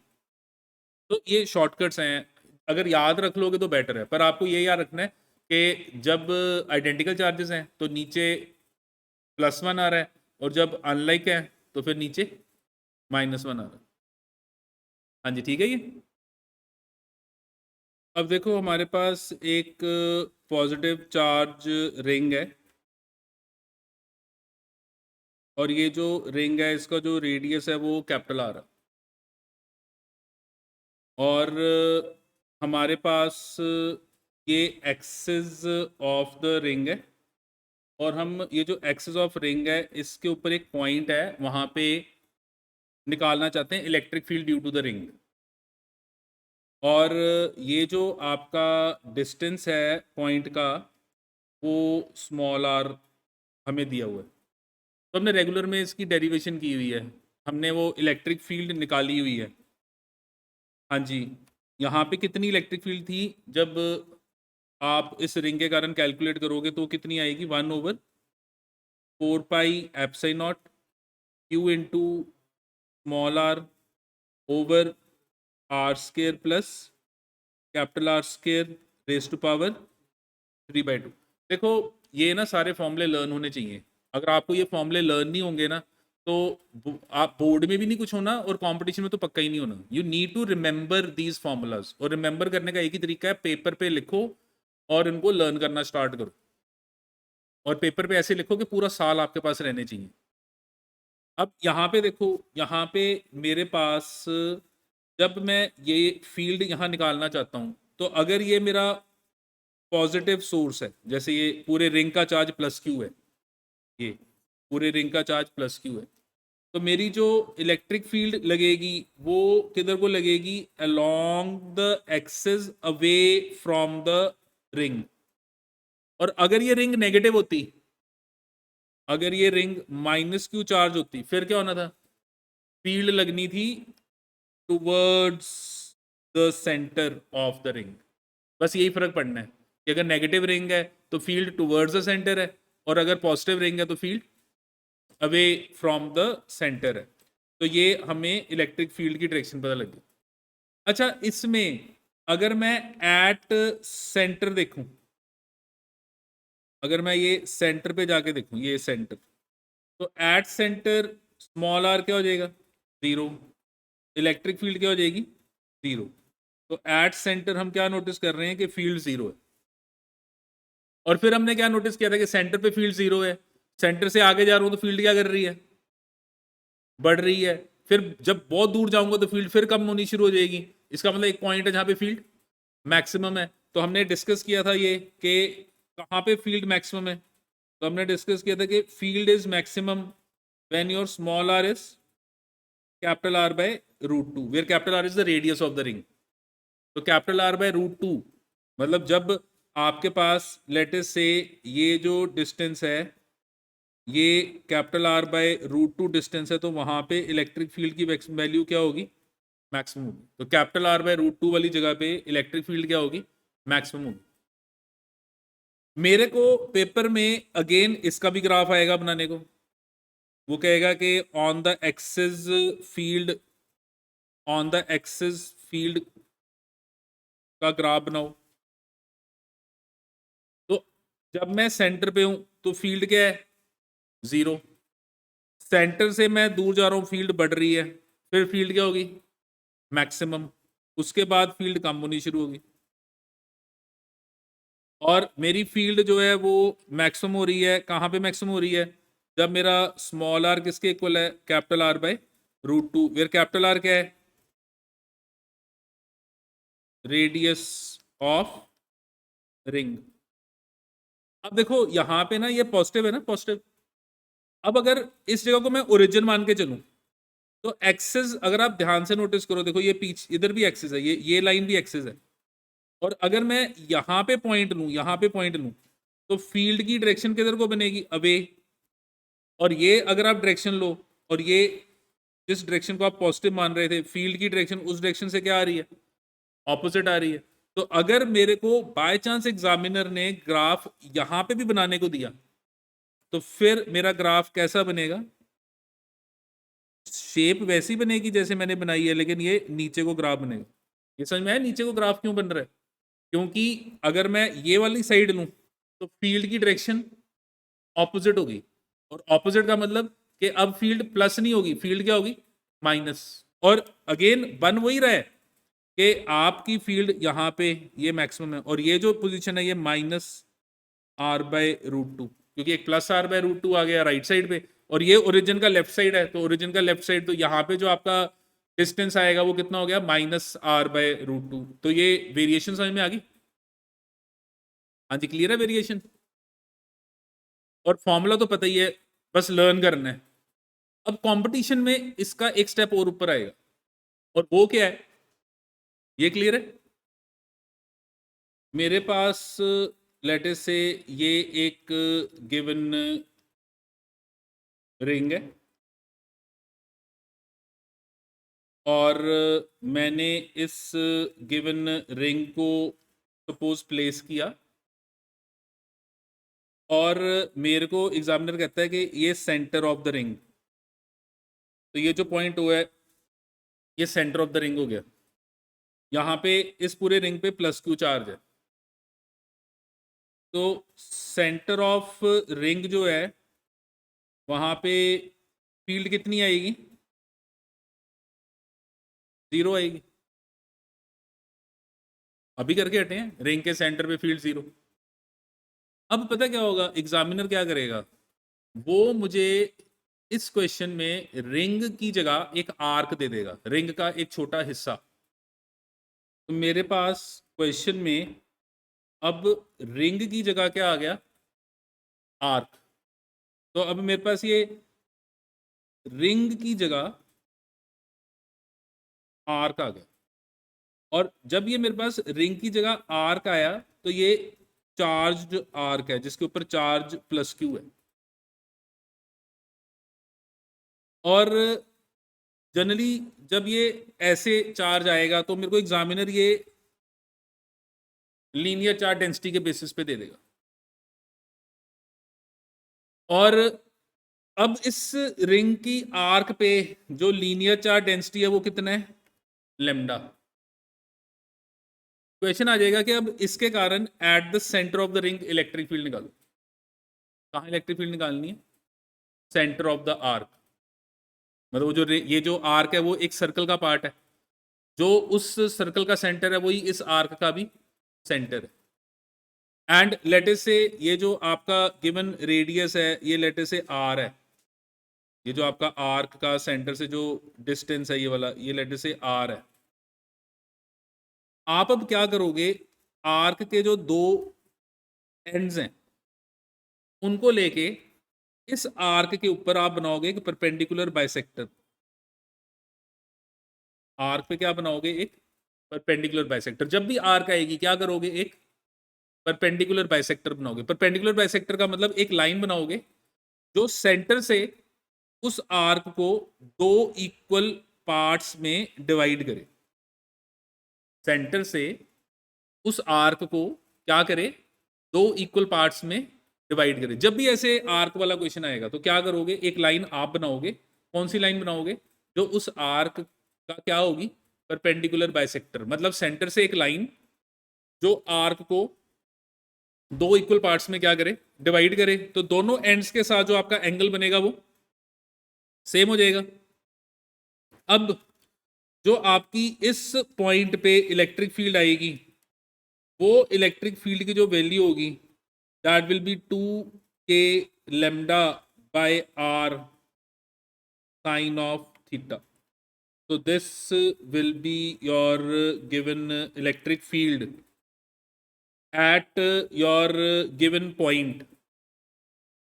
तो ये शॉर्टकट्स हैं, अगर याद रख लोगे तो बेटर है, पर आपको ये याद रखना है कि जब आइडेंटिकल चार्जेस हैं तो नीचे +1 आ रहा है, और जब अनलाइक है तो फिर नीचे -1 आ रहा है। हाँ जी ठीक है ये। अब देखो हमारे पास एक पॉजिटिव चार्ज रिंग है, और ये जो रिंग है इसका जो रेडियस है वो कैपिटल आ रहा है, और हमारे पास ये एक्सिस ऑफ द रिंग है, और हम ये जो एक्सिस ऑफ रिंग है इसके ऊपर एक पॉइंट है, वहाँ पे निकालना चाहते हैं electric field due to the ring. और ये जो आपका डिस्टेंस है पॉइंट का वो स्मॉल r हमें दिया हुआ है, तो हमने रेगुलर में इसकी डेरिवेशन की हुई है, हमने वो इलेक्ट्रिक फील्ड निकाली हुई है। हाँ जी, यहाँ पे कितनी इलेक्ट्रिक फील्ड थी जब आप इस रिंग के कारण कैलकुलेट करोगे तो कितनी आएगी? 1/4 pi epsilon naught q into small r over R square plus capital R square raise to power 3/2। देखो ये ना सारे फॉर्मूले लर्न होने चाहिए। अगर आपको ये फॉर्मूले लर्न नहीं होंगे ना तो आप बोर्ड में भी नहीं कुछ होना और कंपटीशन में तो पक्का ही नहीं होना। You need to remember these formulas, और रिमेंबर करने का एक ही तरीका है, पेपर पे लिखो और इनको लर्न करना स्टार्ट करो। और पेपर पे ऐसे लिखो कि पूरा साल आपके पास रहने चाहिए। अब यहाँ पे देखो, यहाँ पे मेरे पास जब मैं ये फील्ड यहाँ निकालना चाहता हूँ, तो अगर ये मेरा पॉजिटिव सोर्स है, जैसे ये पूरे रिंग का चार्ज प्लस क्यू है, ये पूरे रिंग का चार्ज प्लस क्यू है, तो मेरी जो इलेक्ट्रिक फील्ड लगेगी वो किधर को लगेगी? Along the axis away from the ring. और अगर ये रिंग नेगेटिव होती, अगर ये रिंग माइनस क्यू चार्ज होती, फिर क्या होना था? फील्ड लगनी थी towards the centre of the ring. बस यही फर्क पड़ना है कि अगर नेगेटिव रिंग है तो फील्ड टुवर्ड्स द सेंटर है, और अगर पॉजिटिव रिंग है तो field away from the centre है। तो ये हमें इलेक्ट्रिक फील्ड की डायरेक्शन पता लगी। अच्छा, इसमें अगर मैं एट सेंटर देखूं, अगर मैं ये सेंटर पे जाके देखूं, ये सेंटर, तो एट सेंटर स्मॉल आर क्या हो जाएगा? 0। इलेक्ट्रिक फील्ड क्या हो जाएगी? 0। तो एट सेंटर हम क्या नोटिस कर रहे हैं कि फील्ड 0 है। और फिर हमने क्या नोटिस किया था कि सेंटर पे फील्ड 0 है, सेंटर से आगे जा रहा हूं तो फील्ड क्या कर रही है? बढ़ रही है। फिर जब बहुत दूर जाऊंगा तो फील्ड फिर कम होनी शुरू हो जाएगी। इसका मतलब एक पॉइंट है जहां पे फील्ड मैक्सिमम है। तो हमने डिस्कस किया था ये कि कहां पे फील्ड मैक्सिमम है। तो हमने डिस्कस किया था कि field is maximum when your small R is capital R by root two, where capital R is the radius of the ring. तो capital R by root two मतलब जब आपके पास लेट अस से ये जो डिस्टेंस है, ये capital R by root two distance है, तो वहां पे इलेक्ट्रिक फील्ड की वैल्यू क्या होगी? मैक्सिमम होगी। तो capital R by root two वाली जगह पे इलेक्ट्रिक फील्ड क्या होगी? मैक्सिमम होगी। मेरे को पेपर में अगेन इसका भी ग्राफ आएगा बनाने को। वो कहेगा कि on the axis field, on the axis field का ग्राफ बनाओ। तो जब मैं सेंटर पे हूं तो फील्ड क्या है? 0। सेंटर से मैं दूर जा रहा हूं, फील्ड बढ़ रही है, फिर फील्ड क्या होगी? मैक्सिमम। उसके बाद फील्ड कम होनी शुरू होगी, और मेरी फील्ड जो है वो मैक्सिमम हो रही है। कहाँ पे मैक्सिमम हो रही है? जब मेरा स्मॉल आर किसके इक्वल है? Capital R by root two, where capital R क्या है? Radius of ring. अब देखो यहाँ पे ना ये पॉजिटिव है ना, पॉजिटिव। अब अगर इस जगह को मैं ओरिजिन मान के चलूं, तो एक्सिस अगर आप ध्यान से नोटिस करो, देखो ये पीछे इधर भी एक्सिस है, ये लाइन भी एक्सिस है। और अगर मैं यहाँ पे पॉइंट लूं, यहाँ पे पॉइंट लूं, तो फील्ड की डायरेक्शन किधर को बनेगी? अवे। और ये अगर आप डायरेक्शन लो, और ये जिस डायरेक्शन को आप पॉजिटिव मान रहे थे, फील्ड की डायरेक्शन उस डायरेक्शन से क्या आ रही है? ऑपोजिट आ रही है। तो अगर मेरे को बाय चांस एग्जामिनर ने ग्राफ यहां पे भी बनाने को दिया, तो फिर मेरा ग्राफ कैसा बनेगा? शेप वैसी बनेगी जैसे मैंने बनाई है, लेकिन ये नीचे को ग्राफ बनेगा। ये समझ में आया नीचे को ग्राफ क्यों बन रहा है? क्योंकि अगर मैं ये वाली साइड लूं तो फील्ड की डायरेक्शन ऑपोजिट होगी, और ऑपोजिट का मतलब कि अब फील्ड प्लस नहीं होगी, फील्ड क्या होगी? माइनस। और अगेन बन वही रहा है कि आपकी फील्ड यहाँ पे ये मैक्सिमम है, और ये जो पोजीशन है ये minus R by root two, क्योंकि एक plus R by root two आ गया राइट साइड पे, और ये ओरिजिन का लेफ्ट साइड है। तो ओरिजिन का लेफ्ट साइड, तो यहाँ पे जो आपका डिस्टेंस आएगा वो कितना हो गया? Minus R by root two. तो ये वेरिएशन समझ में आ गई? हाँ जी, क्लियर है वेरिएशन? और फॉर्मूला तो पता ही है, बस लर्न करना है। अब कंपटीशन में इसका एक स्टेप और ऊपर आएगा, और वो क्या है? ये क्लियर है? मेरे पास लेट अस से ये एक गिवन रिंग है, और मैंने इस गिवन रिंग को सपोज प्लेस किया, और मेरे को एग्जामिनर कहता है कि ये सेंटर ऑफ द रिंग। तो ये जो पॉइंट हुआ है ये सेंटर ऑफ द रिंग हो गया। यहाँ पे इस पूरे रिंग पे प्लस क्यू चार्ज है, तो सेंटर ऑफ रिंग जो है वहाँ पे फील्ड कितनी आएगी, 0 आएगी। अभी करके हटे हैं, रिंग के सेंटर पे फील्ड 0। अब पता क्या होगा, एग्जामिनर क्या करेगा, वो मुझे इस क्वेश्चन में रिंग की जगह एक आर्क दे देगा, रिंग का एक छोटा हिस्सा। तो मेरे पास क्वेश्चन में अब रिंग की जगह क्या आ गया, आर्क। तो अब मेरे पास ये रिंग की जगह आर्क आ गया, और जब ये मेरे पास रिंग की जगह आर्क आया तो ये चार्ज्ड आर्क है जिसके ऊपर चार्ज प्लस क्यू है। और जनरली जब ये ऐसे चार्ज आएगा तो मेरे को एग्जामिनर ये लीनियर चार्ज डेंसिटी के बेसिस पे दे देगा। और अब इस रिंग की आर्क पे जो लीनियर चार्ज डेंसिटी है वो कितना है, लेमडा। क्वेश्चन आ जाएगा कि अब इसके कारण at the centre of the ring electric field निकालो। कहाँ इलेक्ट्रिक फील्ड निकालनी है, सेंटर ऑफ द आर्क। मतलब वो जो ये जो आर्क है वो एक सर्कल का पार्ट है, जो उस सर्कल का सेंटर है वही इस आर्क का भी सेंटर है। एंड लेटे से ये जो आपका गिवन रेडियस है ये लेटे से आर है, ये जो आपका आर्क का सेंटर से जो डिस्टेंस है ये वाला, ये लेटे से आर है। आप अब क्या करोगे, आर्क के जो दो एंड्स हैं उनको लेके इस आर्क के ऊपर आप बनाओगे एक परपेंडिकुलर बाइसेक्टर। आर्क पे क्या बनाओगे, एक परपेंडिकुलर बाइसेक्टर। जब भी आर्क आएगी क्या करोगे, एक परपेंडिकुलर बाइसेक्टर बनाओगे। परपेंडिकुलर बाइसेक्टर का मतलब एक लाइन बनाओगे जो सेंटर से उस आर्क को दो इक्वल पार्ट्स में डिवाइड करे। सेंटर से उस आर्क को क्या करे, दो इक्वल पार्ट्स में डिवाइड करे। जब भी ऐसे आर्क वाला क्वेश्चन आएगा तो क्या करोगे, एक लाइन आप बनाओगे। कौन सी लाइन बनाओगे, जो उस आर्क का क्या होगी, परपेंडिकुलर बाइसेक्टर। मतलब सेंटर से एक लाइन जो आर्क को दो इक्वल पार्ट्स में क्या करे, डिवाइड करे। तो दोनों एंड्स के साथ जो आपका एंगल बनेगा वो सेम हो जाएगा। अब जो आपकी इस पॉइंट पे इलेक्ट्रिक फील्ड आएगी वो इलेक्ट्रिक फील्ड की जो वैल्यू होगी that will B 2k lambda by r sin of theta. So this will be your given electric field at your given point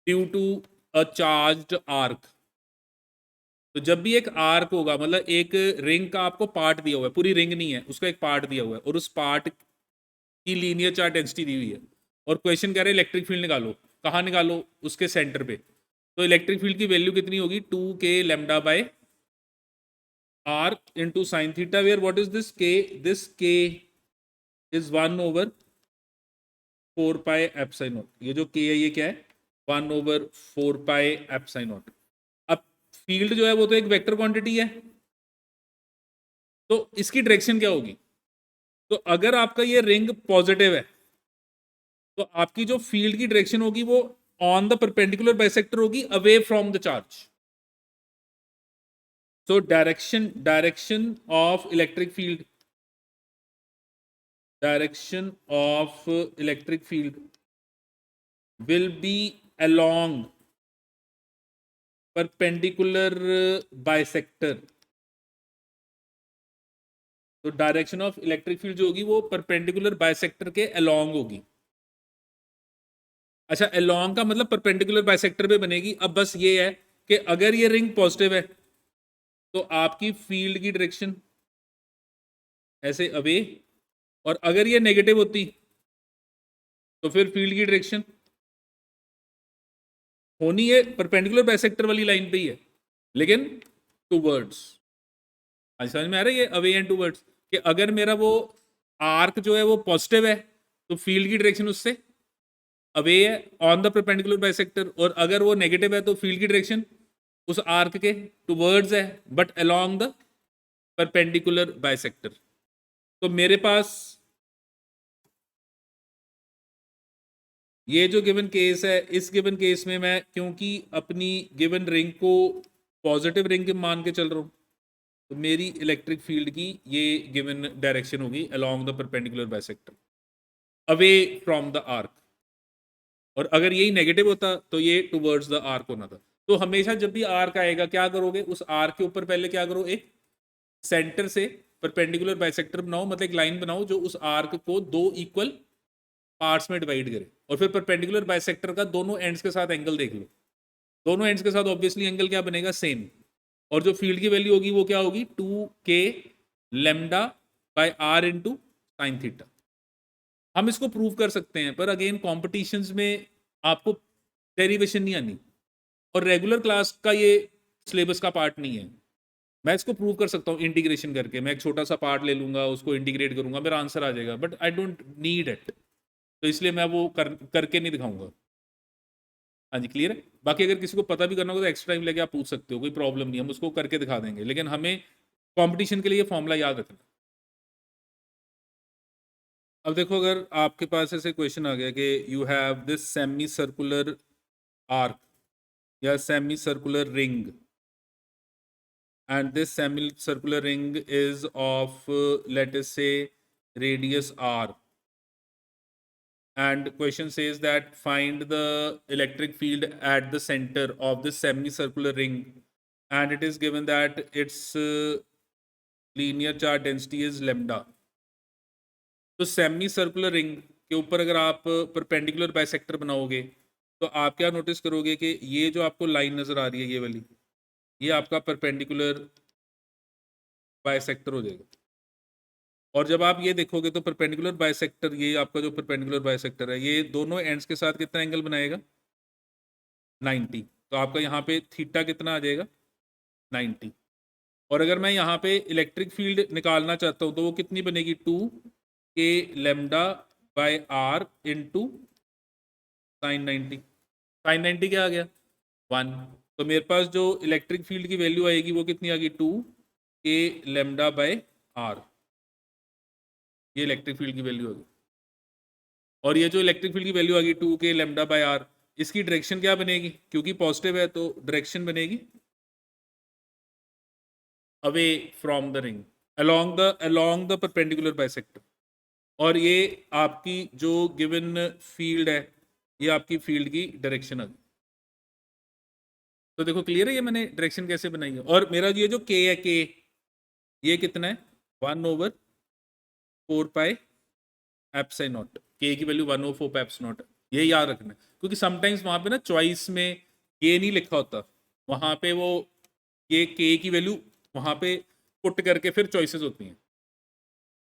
due to a charged arc. तो जब भी एक arc होगा, मतलब एक रिंग का आपको पार्ट दिया हुआ है, पूरी रिंग नहीं है, उसका एक पार्ट दिया हुआ है और उस पार्ट की लीनियर चार्ज डेंसिटी दी हुई है, और क्वेश्चन कह रहे हैं इलेक्ट्रिक फील्ड निकालो। कहाँ निकालो, उसके सेंटर पे। तो इलेक्ट्रिक फील्ड की वैल्यू कितनी होगी, 2k lambda by r into sin theta, where what is this k, this k is 1 over 4 pi epsilon naught। ये जो k है ये क्या है, 1 over 4 pi epsilon naught। अब फील्ड जो है वो तो एक वेक्टर क्वांटिटी है, तो इसकी डायरेक्शन क्या होगी। तो अगर आपका ये रिंग पॉजिटिव है तो आपकी जो फील्ड की डायरेक्शन होगी वो ऑन द परपेंडिकुलर बाइसेक्टर होगी, away from the charge. So direction of electric field, direction of electric field will be along perpendicular bisector। तो डायरेक्शन ऑफ इलेक्ट्रिक फील्ड जो होगी वो परपेंडिकुलर बाइसेक्टर के अलोंग होगी। अच्छा, अलोंग का मतलब परपेंडिकुलर बाइसेक्टर पे बनेगी। अब बस ये है कि अगर ये रिंग पॉजिटिव है तो आपकी फील्ड की डायरेक्शन ऐसे अवे, और अगर ये नेगेटिव होती तो फिर फील्ड की डायरेक्शन होनी है परपेंडिकुलर बाइसेक्टर वाली लाइन पे ही है, लेकिन टूवर्ड्स। आज समझ में आ रहा है ये अवे एंड टूवर्ड्स, कि अगर मेरा वो आर्क जो है वो पॉजिटिव है तो फील्ड की डायरेक्शन उससे अवे है ऑन द परपेंडिकुलर बाइसेक्टर, और अगर वो नेगेटिव है तो फील्ड की डायरेक्शन उस आर्क के टूवर्ड्स है but along the perpendicular bisector. तो मेरे पास ये जो गिवन केस है, इस गिवन केस में मैं क्योंकि अपनी गिवन रिंग को पॉजिटिव रिंग मान के चल रहा हूँ, तो मेरी इलेक्ट्रिक फील्ड की ये गिवन डायरेक्शन होगी along the perpendicular bisector, away from the arc. और अगर यही नेगेटिव होता तो ये टुवर्ड्स द आर्क होना था। तो हमेशा जब भी आर्क आएगा क्या करोगे, उस आर्क के ऊपर पहले क्या करो, एक सेंटर से परपेंडिकुलर बाइसेक्टर बनाओ, मतलब एक लाइन बनाओ जो उस आर्क को दो इक्वल पार्ट्स में डिवाइड करे, और फिर परपेंडिकुलर बाइसेक्टर का दोनों एंड्स के साथ एंगल देख लो। दोनों एंड्स के साथ ऑब्वियसली एंगल क्या बनेगा, सेम। और जो फील्ड की वैल्यू होगी वो क्या होगी, 2k lambda by R into sine theta. हम इसको प्रूव कर सकते हैं, पर अगेन कॉम्पिटिशन्स में आपको डेरिवेशन नहीं आनी, और रेगुलर क्लास का ये सिलेबस का पार्ट नहीं है। मैं इसको प्रूव कर सकता हूँ इंटीग्रेशन करके, मैं एक छोटा सा पार्ट ले लूंगा, उसको इंटीग्रेट करूंगा, मेरा आंसर आ जाएगा, but I don't need it, तो इसलिए मैं वो करके नहीं दिखाऊंगा। हाँ जी, क्लियर है। बाकी अगर किसी को पता भी करना होगा तो एक्स्ट्रा टाइम लेके आप पूछ सकते हो, कोई प्रॉब्लम नहीं, हम उसको करके दिखा देंगे, लेकिन हमें कंपटीशन के लिए फॉर्मूला याद रखना। अब देखो, अगर आपके पास ऐसे क्वेश्चन आ गया कि you have this semicircular arc या semicircular ring, and this semicircular ring is of let us say radius r, and question says that find the electric field at the center of this semicircular ring, and it is given that its linear charge density is lambda। तो semi circular ring के ऊपर अगर आप perpendicular bisector बनाओगे तो आप क्या notice करोगे कि ये जो आपको लाइन नजर आ रही है, ये वाली, ये आपका परपेंडिकुलर बाइसेक्टर हो जाएगा। और जब आप ये देखोगे तो परपेंडिकुलर बाइसेक्टर, ये आपका जो परपेंडिकुलर बाइसेक्टर है, ये दोनों एंड्स के साथ कितना एंगल बनाएगा, 90। तो आपका यहाँ पे थीटा कितना आ जाएगा, 90। और अगर मैं यहाँ पे इलेक्ट्रिक फील्ड निकालना चाहता हूँ तो वो कितनी बनेगी, 2k lambda by R into sine 90। Sine 90 क्या आ गया, 1। तो मेरे पास जो इलेक्ट्रिक फील्ड की वैल्यू आएगी वो कितनी आ गई, 2k लेमडा बाय आर, ये इलेक्ट्रिक फील्ड की वैल्यू होगी। और ये जो इलेक्ट्रिक फील्ड की वैल्यू आ गई 2k लेमडा बाय आर, इसकी डायरेक्शन क्या बनेगी, क्योंकि पॉजिटिव है तो डायरेक्शन बनेगी away from the ring, along the perpendicular bisector. और ये आपकी जो गिवन फील्ड है, ये आपकी फील्ड की डायरेक्शन आ गई। तो देखो क्लियर है, ये मैंने डायरेक्शन कैसे बनाई है। और मेरा ये जो k है, k ये कितना है, 1/4 पाई एप्सिलॉन नॉट, के की वैल्यू 1/4 पाई एप्सिलॉन नॉट, ये याद रखना है। क्योंकि समटाइम्स वहां पे ना चॉइस में के नहीं लिखा होता, वहां पे वो ये के की वैल्यू वहां पे पुट करके फिर चॉइसेस होती हैं।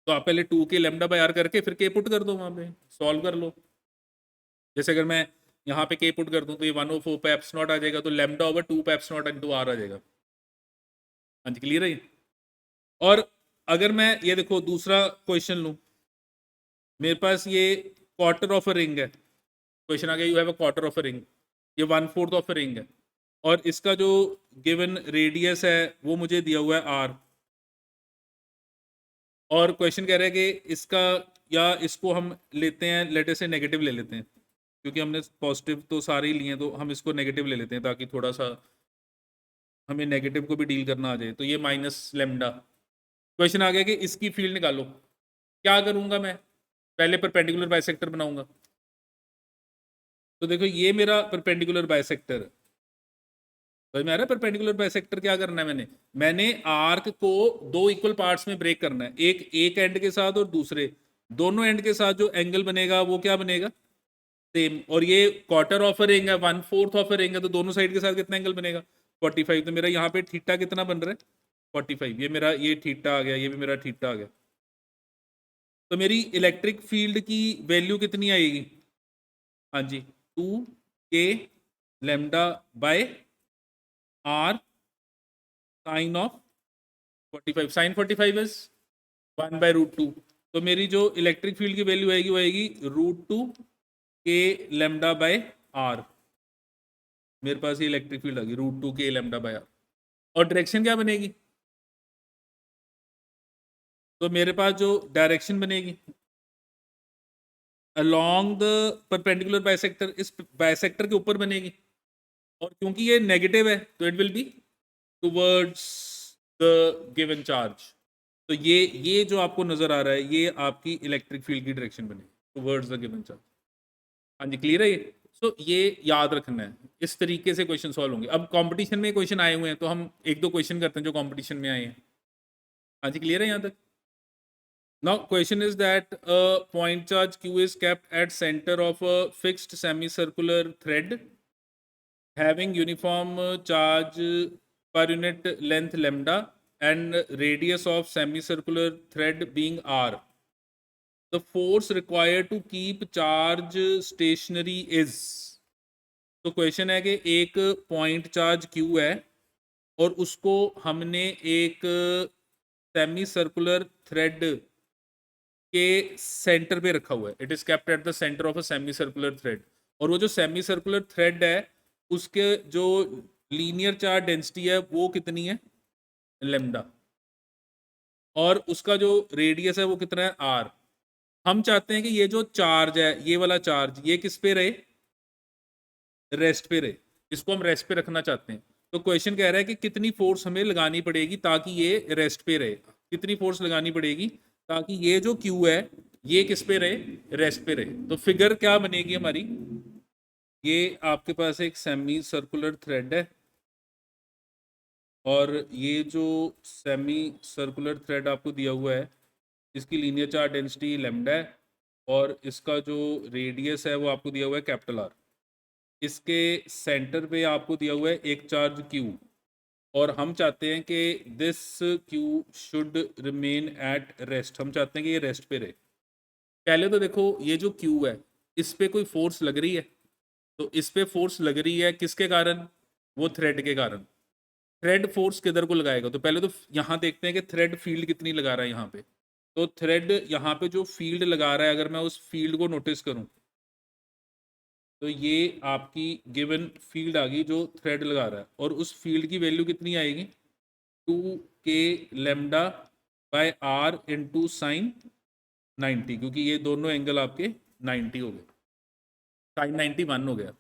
तो आप पहले 2k लेमडा बाय आर करके फिर के पुट कर दो, वहां पे सॉल्व कर लो। जैसे अगर मैं यहाँ पे के पुट कर दूं तो ये 1/4 पाई एप्सिलॉन नॉट आ जाएगा, तो lambda over 2 pi epsilon naught into R आ जाएगा। हाँ जी, क्लियर है ये। और अगर मैं ये देखो दूसरा क्वेश्चन लूं, मेरे पास ये क्वार्टर ऑफ अ रिंग है, क्वेश्चन आ गया you have a quarter of a ring, ये 1/4 ऑफ अ रिंग है, और इसका जो गिवन रेडियस है वो मुझे दिया हुआ है आर। और क्वेश्चन कह रहा है कि इसका, या इसको हम लेते हैं लेटर से नेगेटिव ले लेते हैं, क्योंकि हमने पॉजिटिव तो सारे ही लिए हैं, तो हम इसको नेगेटिव ले लेते हैं ताकि थोड़ा सा हमें नेगेटिव को भी डील करना आ जाए। तो ये माइनस लेमडा। क्वेश्चन आ गया कि इसकी फील्ड निकालो। क्या करूंगा मैं, पहले परपेंडिकुलर बाइसेक्टर बनाऊंगा। तो देखो ये मेरा परपेंडिकुलर बाइसेक्टर है, तो मेरा परपेंडिकुलर बाइसेक्टर क्या करना है, मैंने आर्क को दो इक्वल पार्ट्स में ब्रेक करना है, एक एंड के साथ और दूसरे, दोनों एंड के साथ जो एंगल बनेगा वो क्या बनेगा, सेम। और ये क्वार्टर ऑफ अ रिंग है, 1/4 ऑफ अ रिंग है, तो दोनों साइड के साथ कितना एंगल बनेगा, 45। तो मेरा यहाँ पे थीटा कितना बन रहा है, 45। ये मेरा ये थीटा आ गया, ये भी मेरा थीटा आ गया। तो मेरी इलेक्ट्रिक फील्ड की वैल्यू कितनी आएगी, हाँ जी, 2k lambda by R sine of 45, sine 45 is 1/√2। तो मेरी जो इलेक्ट्रिक फील्ड की वैल्यू आएगी वो आएगी √2 k लेमडा बाय आर। मेरे पास ये इलेक्ट्रिक फील्ड आ गई √2 k लेमडा बाय आर। और डायरेक्शन क्या बनेगी, तो मेरे पास जो डायरेक्शन बनेगी अलोंग द परपेंडिकुलर बाइसेक्टर, इस बाइसेक्टर के ऊपर बनेगी, और क्योंकि ये नेगेटिव है तो it will be towards the given charge. तो ये जो आपको नजर आ रहा है ये आपकी इलेक्ट्रिक फील्ड की डायरेक्शन बनेगी टुवर्ड्स द गिवन चार्ज। हाँ जी, क्लियर है ये? सो ये याद रखना है, इस तरीके से क्वेश्चन सॉल्व होंगे। अब कंपटीशन में क्वेश्चन आए हुए हैं तो हम एक दो क्वेश्चन करते हैं जो कंपटीशन में आए हैं। हाँ जी, क्लियर है यहाँ तक? Now question is that a point charge q is kept at center of a fixed semicircular thread having uniform charge per unit length lambda and radius of semicircular thread being r. The force required to keep charge stationary is. तो question है कि एक point charge q है और उसको हमने एक semi circular thread के सेंटर पे रखा हुआ है। It is kept at the centre of a semi circular thread, और वो जो सेमी सर्कुलर थ्रेड है उसके जो लीनियर चार्ज डेंसिटी है वो कितनी है, लेमडा, और उसका जो रेडियस है वो कितना है, आर। हम चाहते हैं कि ये जो चार्ज है, ये वाला चार्ज, ये किस पे रहे, रेस्ट पे रहे। इसको हम रेस्ट पे रखना चाहते हैं। तो क्वेश्चन कह रहा है कि कितनी फोर्स हमें लगानी पड़ेगी ताकि ये रेस्ट पे रहे, कितनी फोर्स लगानी पड़ेगी ताकि ये जो क्यू है ये किस पे रहे, रेस्ट पे रहे। तो फिगर क्या बनेगी हमारी, ये आपके पास एक सेमी सर्कुलर थ्रेड है और ये जो सेमी सर्कुलर थ्रेड आपको दिया हुआ है इसकी लीनियर चार्ज डेंसिटी लैम्डा है, और इसका जो रेडियस है वो आपको दिया हुआ है कैपिटल आर। इसके सेंटर पे आपको दिया हुआ है एक चार्ज क्यू, और हम चाहते हैं कि this Q should remain at rest. हम चाहते हैं कि ये रेस्ट पे रहे। पहले तो देखो ये जो क्यू है इस पे कोई फोर्स लग रही है, तो इस पे फोर्स लग रही है किसके कारण, वो थ्रेड के कारण। थ्रेड फोर्स किधर को लगाएगा, तो पहले तो यहाँ देखते हैं कि थ्रेड फील्ड कितनी लगा रहा है यहाँ पे। तो थ्रेड यहाँ पे जो फील्ड लगा रहा है, अगर मैं उस फील्ड को नोटिस करूँ तो ये आपकी गिवन फील्ड आ गई जो थ्रेड लगा रहा है, और उस फील्ड की वैल्यू कितनी आएगी, 2k lambda by R into sine 90, क्योंकि ये दोनों एंगल आपके 90 हो गए, साइन 91 हो गया।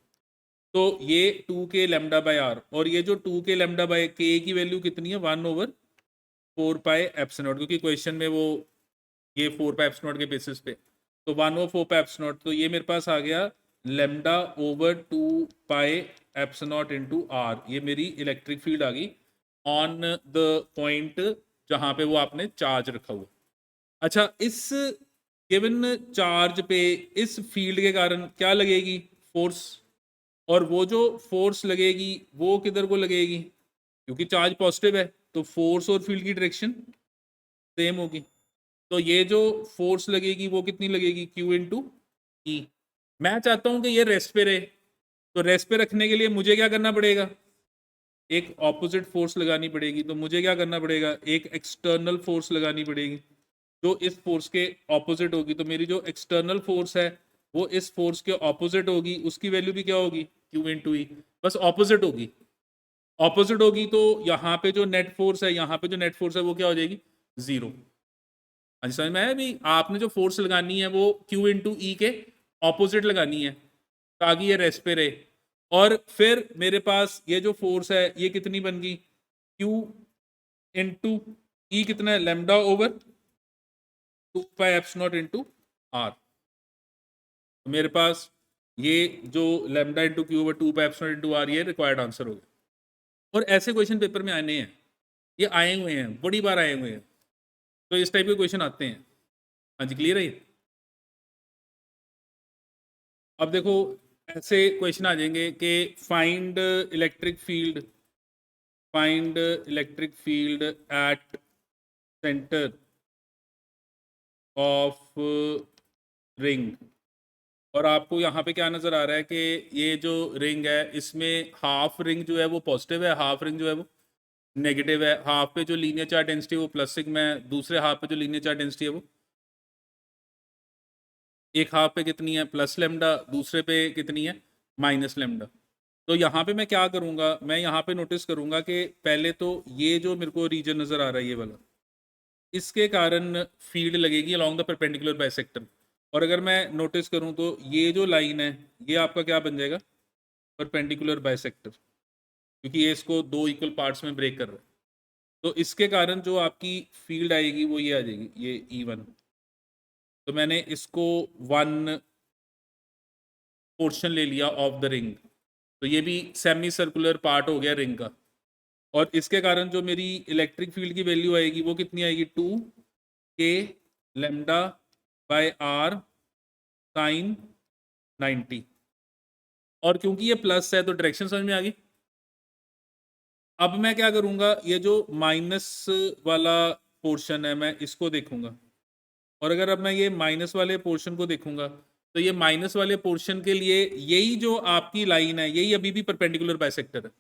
तो ये 2k लेमडा बाय आर, और ये जो 2k लेमडा बाय के की वैल्यू कितनी है, 1/4 पाई एप्सिलॉन नॉट, क्योंकि क्वेश्चन में वो ये 4 पाई एप्सिलॉन नॉट के बेसिस पे, तो 1/4 पाई एप्सिलॉन नॉट, तो ये मेरे पास आ गया lambda over 2 pi epsilon naught into R. ये मेरी इलेक्ट्रिक फील्ड आ गई ऑन द पॉइंट जहां पे वो आपने चार्ज रखा हुआ। अच्छा, इस गिवन चार्ज पे इस फील्ड के कारण क्या लगेगी, फोर्स, और वो जो फोर्स लगेगी वो किधर को लगेगी, क्योंकि चार्ज पॉजिटिव है तो फोर्स और फील्ड की डायरेक्शन सेम होगी। तो ये जो फोर्स लगेगी वो कितनी लगेगी, Q इंटू ई। मैं चाहता हूं कि ये रेस्ट पे रहे, तो रेस्ट पे रखने के लिए मुझे क्या करना पड़ेगा, एक ऑपोजिट फोर्स लगानी पड़ेगी। तो मुझे क्या करना पड़ेगा, एक एक्सटर्नल फोर्स लगानी पड़ेगी जो इस फोर्स के ऑपोजिट होगी। तो मेरी जो एक्सटर्नल फोर्स है वो इस फोर्स के ऑपोजिट होगी, उसकी वैल्यू भी क्या होगी, Q इंटू ई, बस ऑपोजिट होगी। ऑपोजिट होगी तो यहाँ पे जो नेट फोर्स है, यहाँ पे जो नेट फोर्स है वो क्या हो जाएगी, जीरो। हाँ जी, समझ में आया? भी आपने जो फोर्स लगानी है वो Q इंटू ई के ऑपोजिट लगानी है ताकि ये रेस्ट पे रहे। और फिर मेरे पास ये जो फोर्स है ये कितनी बन गई, Q इंटू ई कितना है, lambda over 2 pi epsilon naught into R. तो मेरे पास ये जो lambda into q over 2 pi epsilon into R, ये रिक्वायर्ड आंसर हो गया। और ऐसे क्वेश्चन पेपर में आने हैं, ये आए हुए हैं, बड़ी बार आए हुए हैं, तो इस टाइप के क्वेश्चन आते हैं। हाँ जी, क्लियर है ये? अब देखो ऐसे क्वेश्चन आ जाएंगे कि find electric field, find electric field at centre of ring, और आपको यहाँ पे क्या नज़र आ रहा है कि ये जो रिंग है इसमें हाफ रिंग जो है वो पॉजिटिव है, हाफ रिंग जो है वो नेगेटिव है। हाफ पे जो लीनियर चार्ज डेंसिटी है वो प्लस सिग्मा है, दूसरे हाफ पे जो लीनियर चार्ज डेंसिटी है वो, एक हाफ पे कितनी है, प्लस लेमडा, दूसरे पे कितनी है, माइनस लेमडा। तो यहाँ पे मैं क्या करूँगा, मैं यहाँ पे नोटिस करूँगा कि पहले तो ये जो मेरे को रीजन नज़र आ रहा है ये वाला, इसके कारण फील्ड लगेगी अलॉन्ग द परपेंडिकुलर बाइसेक्टर। और अगर मैं नोटिस करूं तो ये जो लाइन है ये आपका क्या बन जाएगा, परपेंडिकुलर बाइसेक्टर, क्योंकि ये इसको दो इक्वल पार्ट्स में ब्रेक कर रहा है। तो इसके कारण जो आपकी फील्ड आएगी वो ये आ जाएगी, ये E1। तो मैंने इसको वन पोर्शन ले लिया ऑफ द रिंग, तो ये भी सेमी सर्कुलर पार्ट हो गया रिंग का। और इसके कारण जो मेरी इलेक्ट्रिक फील्ड की वैल्यू आएगी वो कितनी आएगी, 2k lambda by R sign 90। और क्योंकि ये प्लस है तो डायरेक्शन समझ में आ गई। अब मैं क्या करूंगा, ये जो माइनस वाला पोर्शन है मैं इसको देखूंगा, और अगर अब मैं ये माइनस वाले पोर्शन को देखूंगा तो ये माइनस वाले पोर्शन के लिए यही जो आपकी लाइन है यही अभी भी परपेंडिकुलर बाइसेक्टर है।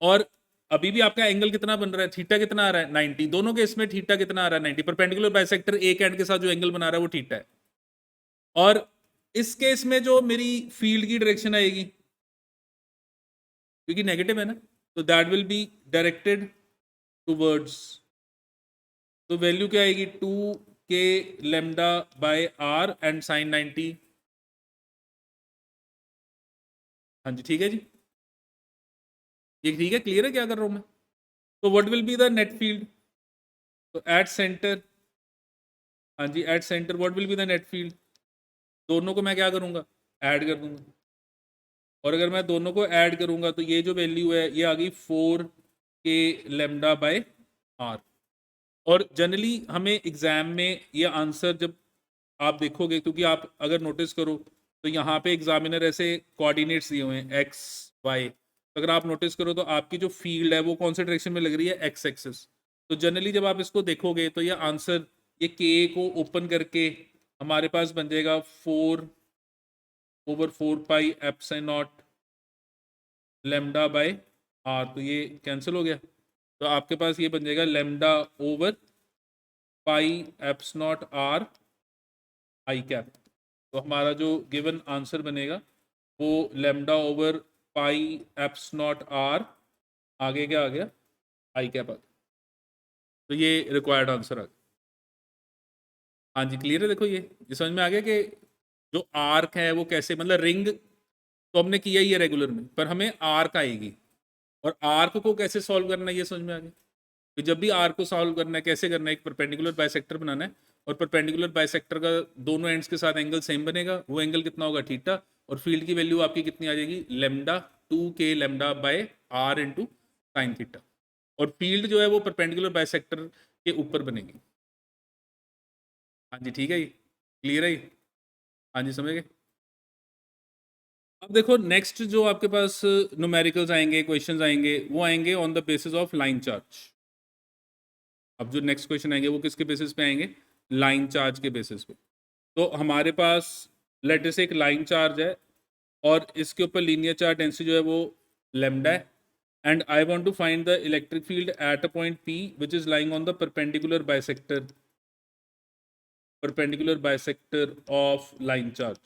और अभी भी आपका एंगल कितना बन रहा है, थीटा कितना आ रहा है, 90। दोनों केस में थीटा कितना आ रहा है, 90। परपेंडिकुलर बाइसेक्टर एक एंड के साथ जो एंगल बना रहा है वो थीटा है। और इस केस में जो मेरी फील्ड की डायरेक्शन आएगी, क्योंकि नेगेटिव है ना, तो that will be directed towards, तो वैल्यू क्या आएगी, 2k lambda by R and sine 90। हाँ जी ठीक है जी, ये ठीक है, क्लियर है क्या कर रहा हूं मैं। तो what will be the net field, तो एट सेंटर, हाँ जी at centre what will be the net field, दोनों को मैं क्या करूंगा, ऐड कर दूंगा। और अगर मैं दोनों को ऐड करूंगा तो ये जो वैल्यू है ये आ गई 4k लेमडा बाय आर। और जनरली हमें एग्जाम में ये आंसर जब आप देखोगे, क्योंकि आप अगर नोटिस करो तो यहाँ पे एग्जामिनर ऐसे कोऑर्डिनेट्स दिए हुए हैं एक्स वाई, तो अगर आप नोटिस करो तो आपकी जो फील्ड है वो कौन से डायरेक्शन में लग रही है, एक्स एक्सिस। तो जनरली जब आप इसको देखोगे तो ये आंसर, ये के को ओपन करके हमारे पास बन जाएगा 4/4 pi epsilon naught lambda by R, तो ये कैंसिल हो गया। तो आपके पास ये बन जाएगा lambda over pi epsilon naught R I cap. तो हमारा जो गिवन आंसर बनेगा वो lambda over pi eps naught R, आगे क्या आ गया, आई कैप आ गया। तो ये रिक्वायर्ड आंसर आ गया। हाँ जी क्लियर है, देखो ये समझ में आ गया कि जो आर्क है वो कैसे, मतलब रिंग तो हमने किया ही है रेगुलर में, पर हमें आर्क आएगी, और आर्क को कैसे सॉल्व करना है ये समझ में आ गया। तो जब भी आर्क को सॉल्व करना है कैसे करना है, एक परपेंडिकुलर बाइसेक्टर बनाना है, और परपेंडिकुलर बाइसेक्टर का दोनों एंड्स के साथ एंगल सेम बनेगा, वो एंगल कितना होगा, थीटा। और फील्ड की वैल्यू आपकी कितनी आ जाएगी, lambda 2k lambda by R into sine theta. और फील्ड जो है वो परपेंडिकुलर बाइसेक्टर के ऊपर बनेगी। हाँ जी ठीक है, ये क्लियर है ये, हाँ जी समझ गए। अब देखो नेक्स्ट जो आपके पास न्यूमेरिकल्स आएंगे, क्वेश्चंस आएंगे, वो आएंगे on the basis of line charge. अब जो नेक्स्ट क्वेश्चन आएंगे वो किसके बेसिस पे आएंगे, लाइन चार्ज के बेसिस पे। तो हमारे पास लेट से एक लाइन चार्ज है और इसके ऊपर लीनियर चार्ज डेंसिटी जो है वो लेमडा है, and I want to find the electric field at a point P which is lying on the perpendicular bisector of line charge.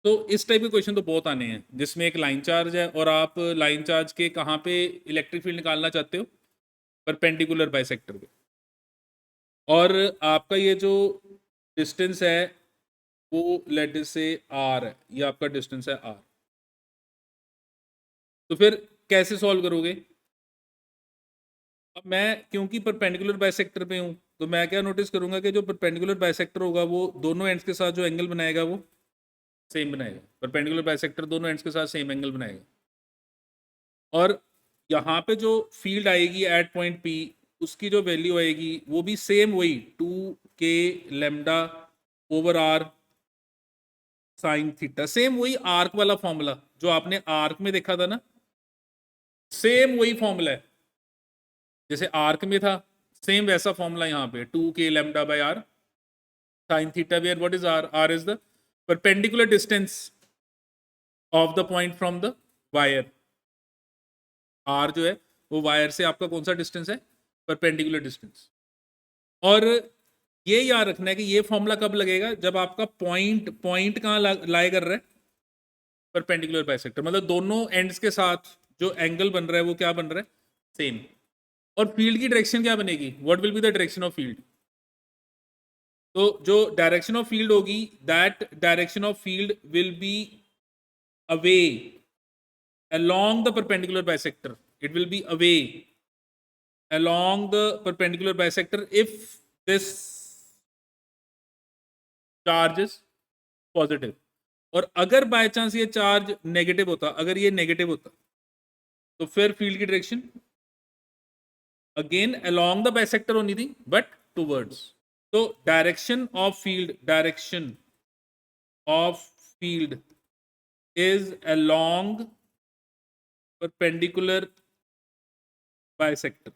तो इस टाइप के क्वेश्चन तो बहुत आने हैं जिसमें एक लाइन चार्ज है और आप लाइन चार्ज के कहाँ पे इलेक्ट्रिक फील्ड निकालना चाहते हो, परपेंडिकुलर बाइसेक्टर पे। और आपका ये जो डिस्टेंस है वो लेट से r है, ये आपका डिस्टेंस है r। तो फिर कैसे सॉल्व करोगे, अब मैं क्योंकि परपेंडिकुलर बाइसेक्टर पे हूं तो मैं क्या नोटिस करूंगा कि जो परपेंडिकुलर बाइसेक्टर होगा वो दोनों एंड्स के साथ जो एंगल बनाएगा वो सेम बनाएगा, परपेंडिकुलर बाइसेक्टर दोनों एंड्स के साथ सेम एंगल बनाएगा। और यहाँ पे जो फील्ड आएगी एट पॉइंट P, उसकी जो वैल्यू आएगी वो भी सेम वही 2k lambda over R sine theta, same वही आर्क वाला फॉर्मूला जो आपने आर्क में देखा था ना, सेम वही फॉर्मूला है जैसे आर्क में था, सेम वैसा फॉर्मूला यहाँ पे 2k lambda by R sine theta, where what is r, r is the perpendicular distance of the point from the wire. r जो है वो वायर से आपका कौन सा डिस्टेंस है, परपेंडिकुलर डिस्टेंस। और ये याद रखना है कि ये फॉर्मूला कब लगेगा, जब आपका पॉइंट पॉइंट कहाँ लाए कर रहा है, परपेंडिकुलर बाइसेक्टर, मतलब दोनों एंड्स के साथ जो एंगल बन रहा है वो क्या बन रहा है, सेम। और फील्ड की डायरेक्शन क्या बनेगी, what will be the direction of field? तो जो डायरेक्शन ऑफ फील्ड होगी, that direction of field will be away along the perpendicular bisector. It will be away along the perpendicular bisector if this charge is positive. और अगर by chance ये charge negative होता, अगर ये negative होता, तो फिर फील्ड की direction again along the bisector होनी थी, but towards. तो direction of field is along perpendicular bisector.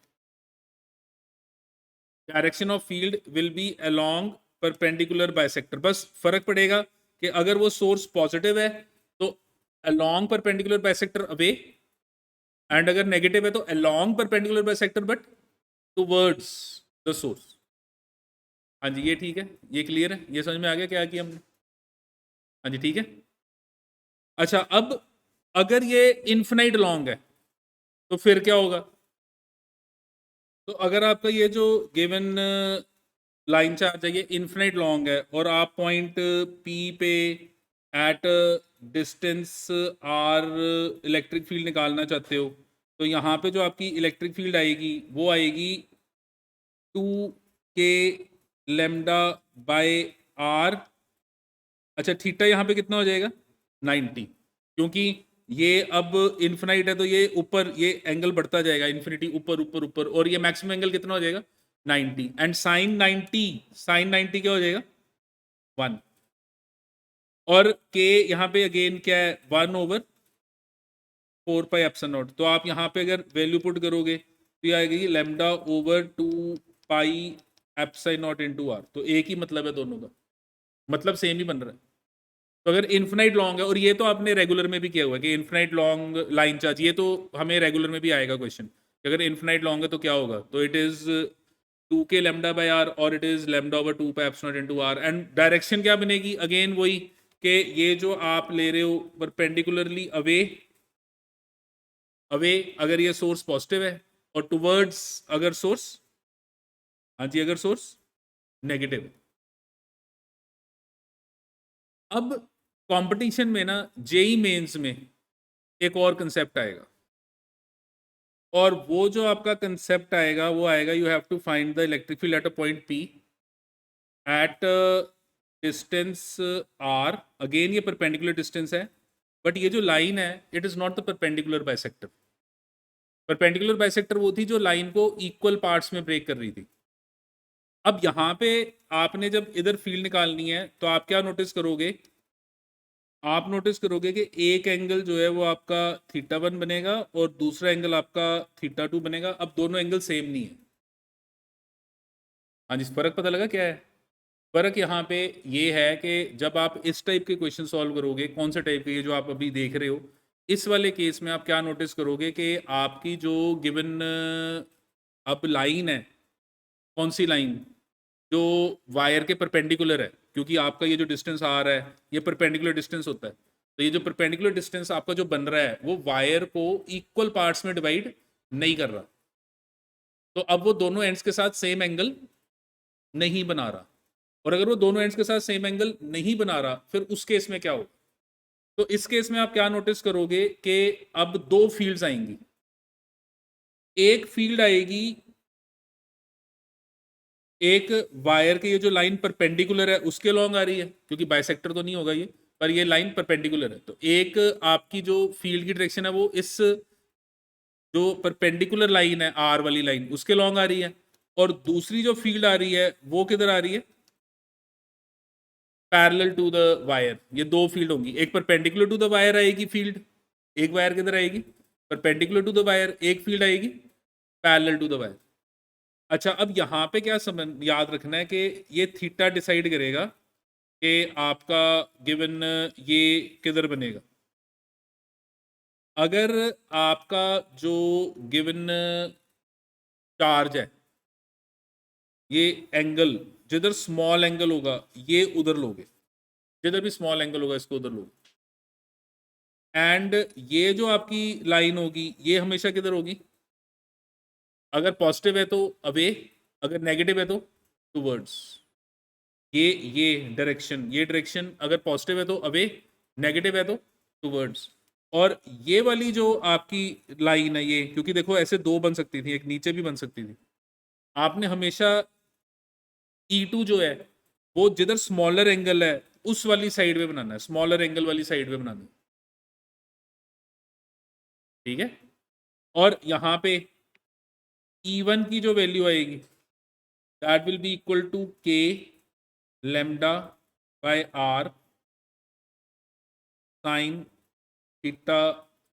Direction of field will B along perpendicular bisector. बस फर्क पड़ेगा कि अगर वो सोर्स पॉजिटिव है तो along perpendicular bisector away, and अगर नेगेटिव है तो along perpendicular bisector but towards the source. हाँ जी, ये ठीक है, ये क्लियर है, ये समझ में आ गया क्या किया हमने? हाँ जी ठीक है. अच्छा, अब अगर ये इन्फिनाइट लॉन्ग है तो फिर क्या होगा? तो अगर आपका ये जो गिवन लाइन चार्ज है ये इन्फिनाइट लॉन्ग है और आप पॉइंट पी पे at distance R electric field निकालना चाहते हो, तो यहाँ पे जो आपकी इलेक्ट्रिक फील्ड आएगी वो आएगी 2k लेमडा बाय आर. अच्छा, थीटा यहाँ पे कितना हो जाएगा? 90. क्योंकि ये अब इन्फिनाइट है तो ये ऊपर, ये एंगल बढ़ता जाएगा इन्फिनिटी, ऊपर ऊपर ऊपर, और ये मैक्सिमम एंगल कितना हो जाएगा? 90. एंड साइन 90 क्या हो जाएगा? 1. और के यहाँ पे अगेन क्या है? 1/4 पाई एप्सिलॉन नॉट. तो आप यहाँ पे अगर वैल्यू पुट करोगे तो ये आएगी lambda over 2 pi epsilon naught into R. तो एक ही मतलब है दोनों का, मतलब सेम ही बन रहा है. तो अगर इन्फिनाइट लॉन्ग है, और ये तो आपने रेगुलर में भी किया हुआ है कि इन्फिनाइट लॉन्ग लाइन चार्ज, ये तो हमें रेगुलर में भी आएगा क्वेश्चन, अगर इन्फिनाइट लॉन्ग है तो क्या होगा? तो it is 2k lambda by R और it is lambda over 2 pi epsilon naught into R. And direction क्या बनेगी? अगेन वही कि ये जो आप ले रहे हो परपेंडिकुलरली अवे, अवे अगर ये सोर्स पॉजिटिव है, और टुवर्ड्स अगर सोर्स, हाँ जी, अगर सोर्स नेगेटिव. अब कंपटीशन में ना, जेई मेंस में एक और कंसेप्ट आएगा, और वो जो आपका कंसेप्ट आएगा वो आएगा, you have to find the electric field at a point P at distance R. Again ये परपेंडिकुलर डिस्टेंस है, बट ये जो लाइन है it is not the perpendicular bisector. Perpendicular bisector वो थी जो लाइन को इक्वल पार्ट्स में ब्रेक कर रही थी. अब यहाँ पे आपने जब इधर फील्ड निकालनी है तो आप क्या नोटिस करोगे? आप नोटिस करोगे कि एक एंगल जो है वो आपका θ1 बनेगा और दूसरा एंगल आपका θ2 बनेगा. अब दोनों एंगल सेम नहीं है. हाँ जी, फर्क पता लगा क्या है? फर्क यहाँ पे ये है कि जब आप इस टाइप के क्वेश्चन सॉल्व करोगे, कौन से टाइप के, ये जो आप अभी देख रहे हो, इस वाले केस में आप क्या नोटिस करोगे कि आपकी जो गिवन अब लाइन है, कौन सी लाइन? जो वायर के परपेंडिकुलर है, क्योंकि आपका ये जो डिस्टेंस आ रहा है ये परपेंडिकुलर डिस्टेंस होता है. तो ये जो परपेंडिकुलर डिस्टेंस आपका जो बन रहा है वो वायर को इक्वल पार्ट्स में डिवाइड नहीं कर रहा. तो अब वो दोनों एंड्स के साथ सेम एंगल नहीं बना रहा. और अगर वो दोनों एंड्स के साथ सेम एंगल नहीं बना रहा, फिर उस केस में क्या होगा? तो इस केस में आप क्या नोटिस करोगे कि अब दो फील्ड्स आएंगी. एक फील्ड आएगी, एक वायर के ये जो लाइन परपेंडिकुलर है उसके लॉन्ग आ रही है, क्योंकि बाइसेक्टर तो नहीं होगा ये, पर ये लाइन परपेंडिकुलर है. तो एक आपकी जो फील्ड की डायरेक्शन है वो इस जो परपेंडिकुलर लाइन है, आर वाली लाइन, उसके लॉन्ग आ रही है. और दूसरी जो फील्ड आ रही है वो किधर आ रही है? Parallel to the wire. ये दो फील्ड होंगी, एक परपेंडिकुलर टू द वायर आएगी फील्ड, एक वायर किधर आएगी? Perpendicular to the wire. एक फील्ड आएगी पैरेलल टू द वायर. अच्छा, अब यहाँ पे क्या समझ याद रखना है कि ये थीटा डिसाइड करेगा कि आपका गिवन ये किधर बनेगा. अगर आपका जो गिवन चार्ज है, ये एंगल जिधर स्मॉल एंगल होगा ये उधर लोगे, जिधर भी स्मॉल एंगल होगा इसको उधर लोगे. एंड ये जो आपकी लाइन होगी ये हमेशा किधर होगी? अगर पॉजिटिव है तो अवे, अगर नेगेटिव है तो टूवर्ड्स। ये डायरेक्शन अगर पॉजिटिव है तो अवे, नेगेटिव है तो टूवर्ड्स। और ये वाली जो आपकी लाइन है ये, क्योंकि देखो ऐसे दो बन सकती थी, एक नीचे भी बन सकती थी, आपने हमेशा E2 जो है वो जिधर स्मॉलर एंगल है उस वाली साइड पे बनाना है, स्मॉलर एंगल वाली साइड पे बनाना है, ठीक है। और यहां पे E1 की जो वैल्यू आएगी that will be equal to K lambda by R sin theta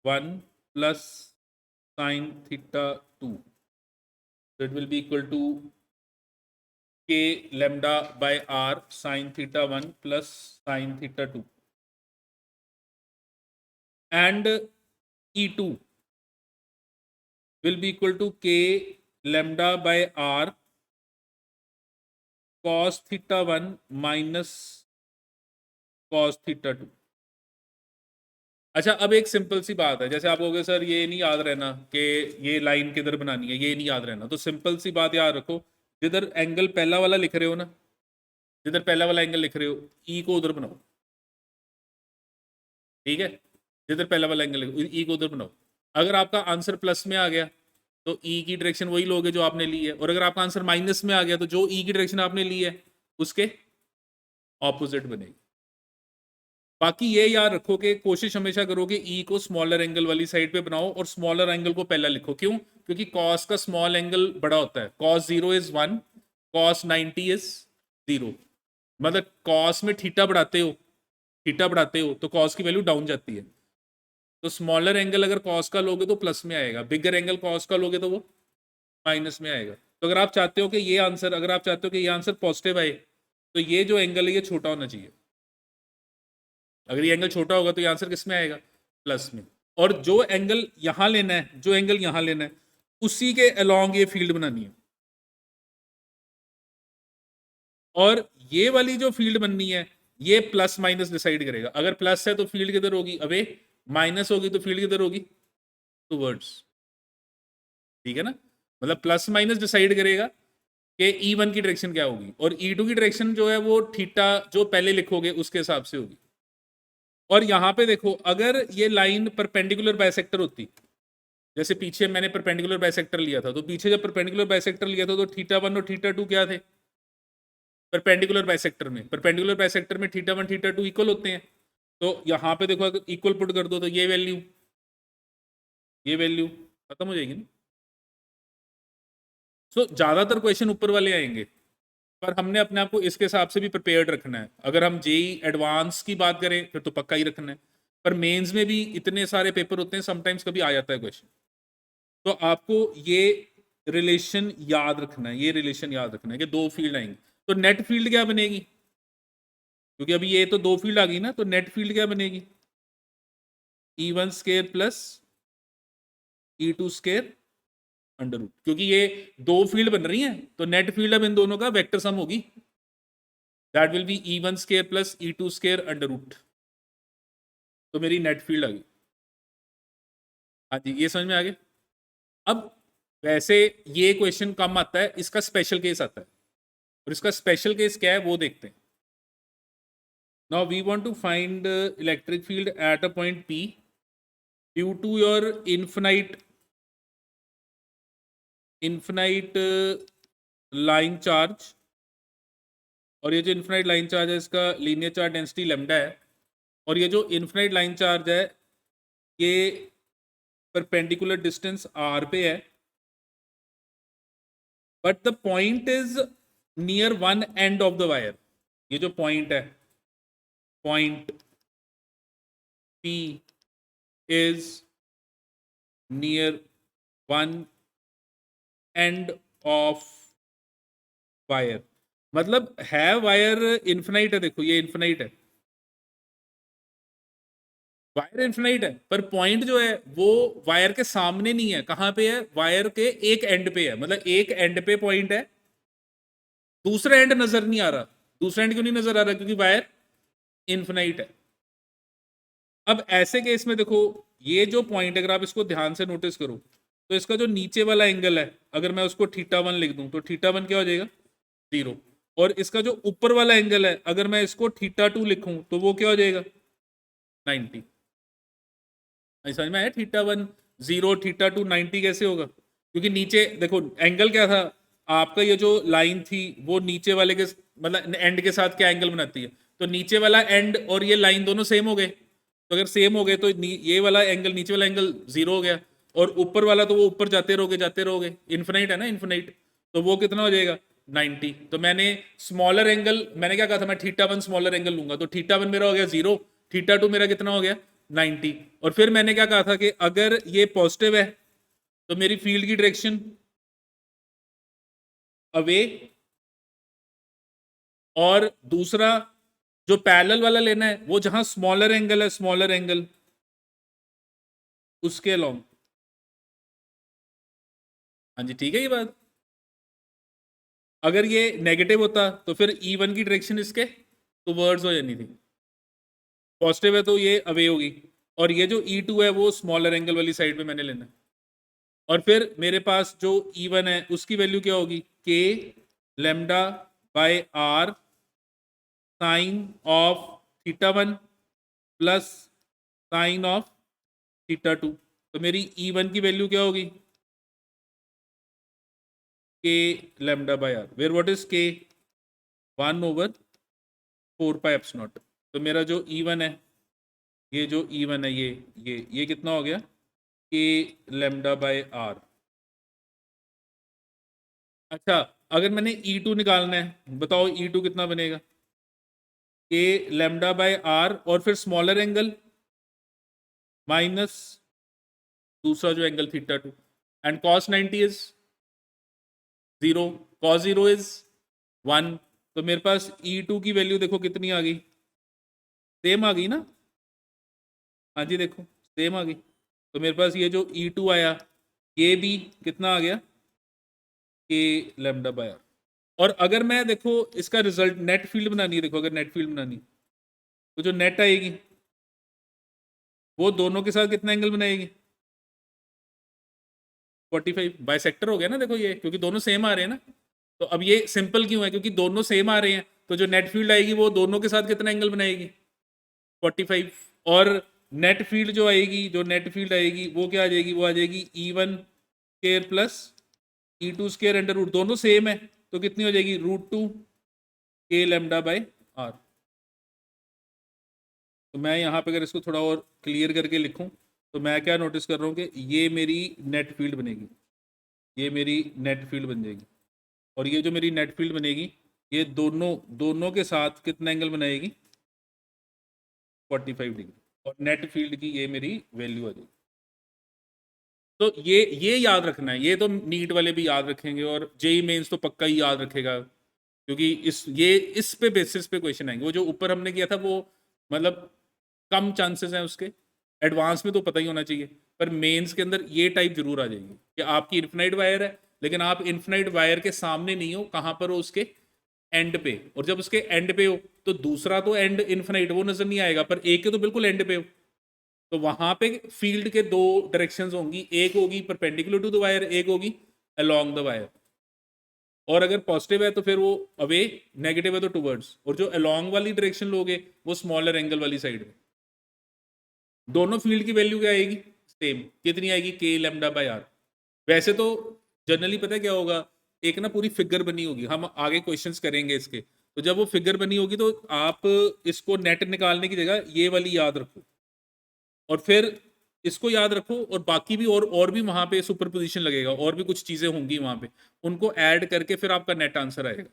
1 plus sin theta 2, so it will be equal to K lambda by R sin theta 1 plus sin theta 2, and E2 will be equal to K lambda by R cos theta 1 minus cos theta 2। अच्छा, अब एक simple सी बात है, जैसे आप कहोगे sir ये नहीं याद रहना कि ये लाइन किधर बनानी है, ये नहीं याद रहना, तो सिंपल सी बात याद रखो, जिधर एंगल पहला वाला लिख रहे हो ना, जिधर पहला वाला एंगल लिख रहे हो, ई को उधर बनाओ, ठीक है। जिधर पहला वाला एंगल ई को उधर बनाओ। अगर आपका आंसर प्लस में आ गया तो ई की डायरेक्शन वही लोगे जो आपने ली है, और अगर आपका आंसर माइनस में आ गया तो जो ई की डायरेक्शन आपने ली है उसके ऑपोजिट बनेगी। बाकी ये याद रखो कि कोशिश हमेशा करो कि ई को स्मॉलर एंगल वाली साइड पे बनाओ और स्मॉलर एंगल को पहला लिखो। क्यों? क्योंकि कॉस का स्मॉल एंगल बड़ा होता है। Cos 0 is 1, cos 90 is 0। मतलब कॉस में थीटा बढ़ाते हो तो कॉस की वैल्यू डाउन जाती है। तो स्मॉलर एंगल अगर कॉस का लोगे तो प्लस में आएगा, बिगर एंगल कॉस का लोगे तो वो माइनस में आएगा। तो अगर आप चाहते हो कि ये आंसर पॉजिटिव आए तो ये जो एंगल है ये छोटा होना चाहिए। अगर ये एंगल छोटा होगा तो ये आंसर किस में आएगा? प्लस में। और जो एंगल यहां लेना है उसी के अलोंग ये फील्ड बनानी है। और ये वाली जो फील्ड बननी है ये प्लस माइनस डिसाइड करेगा। अगर प्लस है तो फील्ड किधर होगी? अवे। माइनस होगी तो फील्ड किधर होगी? टूवर्ड्स। ठीक है ना? मतलब प्लस माइनस डिसाइड करेगा कि E1 की डायरेक्शन क्या होगी, और E2 की डायरेक्शन जो है वो थीटा जो पहले लिखोगे उसके हिसाब से होगी। और यहां पे देखो, अगर ये लाइन परपेंडिकुलर बाइसेक्टर होती, जैसे पीछे मैंने परपेंडिकुलर बाइसेक्टर लिया था, तो पीछे जब परपेंडिकुलर बाइसेक्टर लिया था तो थीटा 1 और थीटा 2 क्या थे? परपेंडिकुलर बाइसेक्टर में थीटा 1 थीटा 2 इक्वल होते हैं। तो यहां पे देखो अगर इक्वल पुट कर दो तो ये वैल्यू खत्म हो जाएगी ना। सो ज्यादातर क्वेश्चन ऊपर वाले आएंगे, पर हमने अपने आप को इसके हिसाब से भी प्रिपेयर्ड रखना है। अगर हम जेई एडवांस की बात करें फिर तो पक्का ही रखना है, पर मेंस में भी इतने सारे पेपर होते हैं, समटाइम्स कभी आ जाता है क्वेश्चन। तो आपको ये रिलेशन याद रखना है कि दो फील्ड आएंगे। तो नेट फील्ड क्या बनेगी? क्योंकि अभी ये तो दो फील्ड आ गई ना, तो नेट फील्ड क्या बनेगी? E1 square plus E2 square under root. क्योंकि ये दो फील्ड बन रही हैं तो नेट फील्ड अब इन दोनों का वेक्टर सम होगी, that will be E1 square plus E2 square under root. तो मेरी नेट फील्ड आ गई। हाँ जी, ये समझ में आ गया। अब वैसे ये क्वेश्चन कम आता है, इसका स्पेशल केस आता है, और इसका स्पेशल केस क्या है वो देखते हैं। Now we want to find electric field at a point P due to your infinite line charge. और ये जो इन्फिनाइट लाइन चार्ज है इसका लीनियर चार्ज डेंसिटी लैम्डा है, और ये जो इन्फिनाइट लाइन चार्ज है ये परपेंडिकुलर डिस्टेंस r पे है, but the point is near one end of the wire. ये जो पॉइंट है, point P is near one end of wire. मतलब है वायर इन्फिनाइट है, देखो ये इन्फिनाइट है, वायर इन्फिनाइट है, पर पॉइंट जो है वो वायर के सामने नहीं है। कहां पे है? वायर के एक एंड पे है। मतलब एक एंड पे पॉइंट है, दूसरा एंड नजर नहीं आ रहा। दूसरा एंड क्यों नहीं नजर आ रहा? क्योंकि वायर इन्फिनाइट है। अब ऐसे केस में देखो, ये जो पॉइंट अगर आप इसको ध्यान से नोटिस करो, तो इसका जो नीचे वाला एंगल है अगर मैं उसको θ1 लिख दूं तो θ1 क्या हो जाएगा 0, और इसका जो ऊपर वाला एंगल है अगर मैं इसको θ2 लिखूं तो वो क्या हो जाएगा 90। समझ में आया, θ1 0 θ2 90 कैसे होगा, क्योंकि नीचे देखो एंगल क्या था आपका, ये जो लाइन थी वो नीचे वाले के मतलब एंड के साथ क्या एंगल बनाती है, तो नीचे वाला एंड और ये लाइन दोनों सेम हो गए, तो अगर सेम हो गए तो ये वाला एंगल नीचे वाला एंगल 0 हो गया, और ऊपर वाला तो वो ऊपर जाते रहोगे, इन्फिनाइट है ना इन्फिनाइट, तो वो कितना हो जाएगा 90। तो मैंने स्मॉलर एंगल, मैंने क्या कहा था, मैं θ1 स्मॉलर एंगल लूंगा, तो θ1 मेरा हो गया 0, θ2 मेरा कितना हो गया 90। और फिर मैंने क्या कहा था कि अगर ये पॉजिटिव है तो मेरी फील्ड की डायरेक्शन अवे, और दूसरा जो पैरेलल वाला लेना है वो जहां स्मॉलर एंगल है, स्मॉलर एंगल उसके अलोंग। हाँ जी ठीक है ये बात। अगर ये नेगेटिव होता तो फिर E1 की डायरेक्शन इसके टुवर्ड्स हो जानी थी, पॉजिटिव है तो ये अवे होगी, और ये जो E2 है वो स्मॉलर एंगल वाली साइड पे मैंने लेना है। और फिर मेरे पास जो E1 है उसकी वैल्यू क्या होगी, K lambda by R sine of θ1 plus sine of θ2। तो मेरी E1 की वैल्यू क्या होगी, K lambda by R, where what is K 1/4 pi epsilon naught. तो मेरा जो E1 है, ये जो E1 है ये कितना हो गया, K लैम्डा बाय R। अच्छा अगर मैंने E2 निकालना है, बताओ E2 कितना बनेगा, K लैम्डा बाय R और फिर स्मॉलर एंगल माइनस दूसरा जो angle θ2, and cos 90 is 0, cos 0 is 1। तो मेरे पास E2 की वैल्यू देखो कितनी आ गई, सेम आ गई ना, हाँ जी देखो सेम आ गई। तो मेरे पास ये जो E2 आया ये भी कितना आ गया, K लैम्डा बाय R। और अगर मैं देखो इसका रिजल्ट नेट फील्ड बनानी है, देखो अगर नेट फील्ड बनानी तो जो नेट आएगी वो दोनों के साथ कितना एंगल बनाएगी 45, बाइसेक्टर हो गया ना देखो ये, क्योंकि दोनों सेम आ रहे हैं ना। तो अब ये सिंपल क्यों है, क्योंकि दोनों सेम आ रहे हैं, तो जो नेट फील्ड आएगी वो दोनों के साथ कितना एंगल बनाएगी 45। और नेट फील्ड जो आएगी, जो नेट फील्ड आएगी वो क्या आ जाएगी, वो आ जाएगी E1 square plus E2 square under root, दोनों सेम है तो कितनी हो जाएगी √2 K लैम्डा बाय R। तो मैं यहाँ पे अगर इसको थोड़ा और क्लियर करके लिखूं तो मैं क्या नोटिस कर रहा हूँ कि ये मेरी नेट फील्ड बनेगी, ये मेरी नेट फील्ड बन जाएगी, और ये जो मेरी नेट फील्ड बनेगी ये दोनों के साथ कितना एंगल बनाएगी 45 डिग्री, और नेट फील्ड की ये मेरी वैल्यू आ जाएगी। तो ये याद रखना है, ये तो नीट वाले भी याद रखेंगे और जेई मेंस तो पक्का ही याद रखेगा, क्योंकि इस पे बेसिस पे क्वेश्चन आएंगे। वो जो ऊपर हमने किया था वो मतलब कम चांसेस हैं उसके, एडवांस में तो पता ही होना चाहिए, पर मेंस के अंदर ये टाइप जरूर आ जाएगी कि आपकी इन्फिनाइट वायर है लेकिन आप इन्फिनाइट वायर के सामने नहीं हो, कहाँ पर हो उसके एंड पे, और जब उसके एंड पे हो तो दूसरा तो एंड इन्फिनाइट वो नजर नहीं आएगा, पर एक के तो बिल्कुल एंड पे हो, तो वहां पे फील्ड के दो डायरेक्शंस होंगी, एक होगी परपेंडिकुलर टू द वायर, एक होगी अलोंग द वायर। और अगर पॉजिटिव है तो फिर वो अवे, नेगेटिव है तो टुवर्ड्स, और जो अलोंग वाली डायरेक्शन लोगे वो स्मॉलर एंगल वाली साइड में। दोनों फील्ड की वैल्यू क्या आएगी सेम, कितनी आएगी K लैम्डा बाय R। वैसे तो जनरली पता है क्या होगा, एक ना पूरी फिगर बनी होगी, हम आगे क्वेश्चंस करेंगे इसके, तो जब वो फिगर बनी होगी तो आप इसको नेट निकालने की जगह ये वाली याद रखो, और फिर इसको याद रखो, और बाकी भी और भी वहां पे सुपर पोजिशन लगेगा, और भी कुछ चीजें होंगी वहां पे, उनको ऐड करके फिर आपका नेट आंसर आएगा।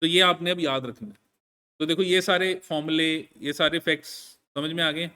तो ये आपने अब याद रखना है। तो देखो ये सारे फॉर्मूले, ये सारे फैक्ट्स समझ में आ गए।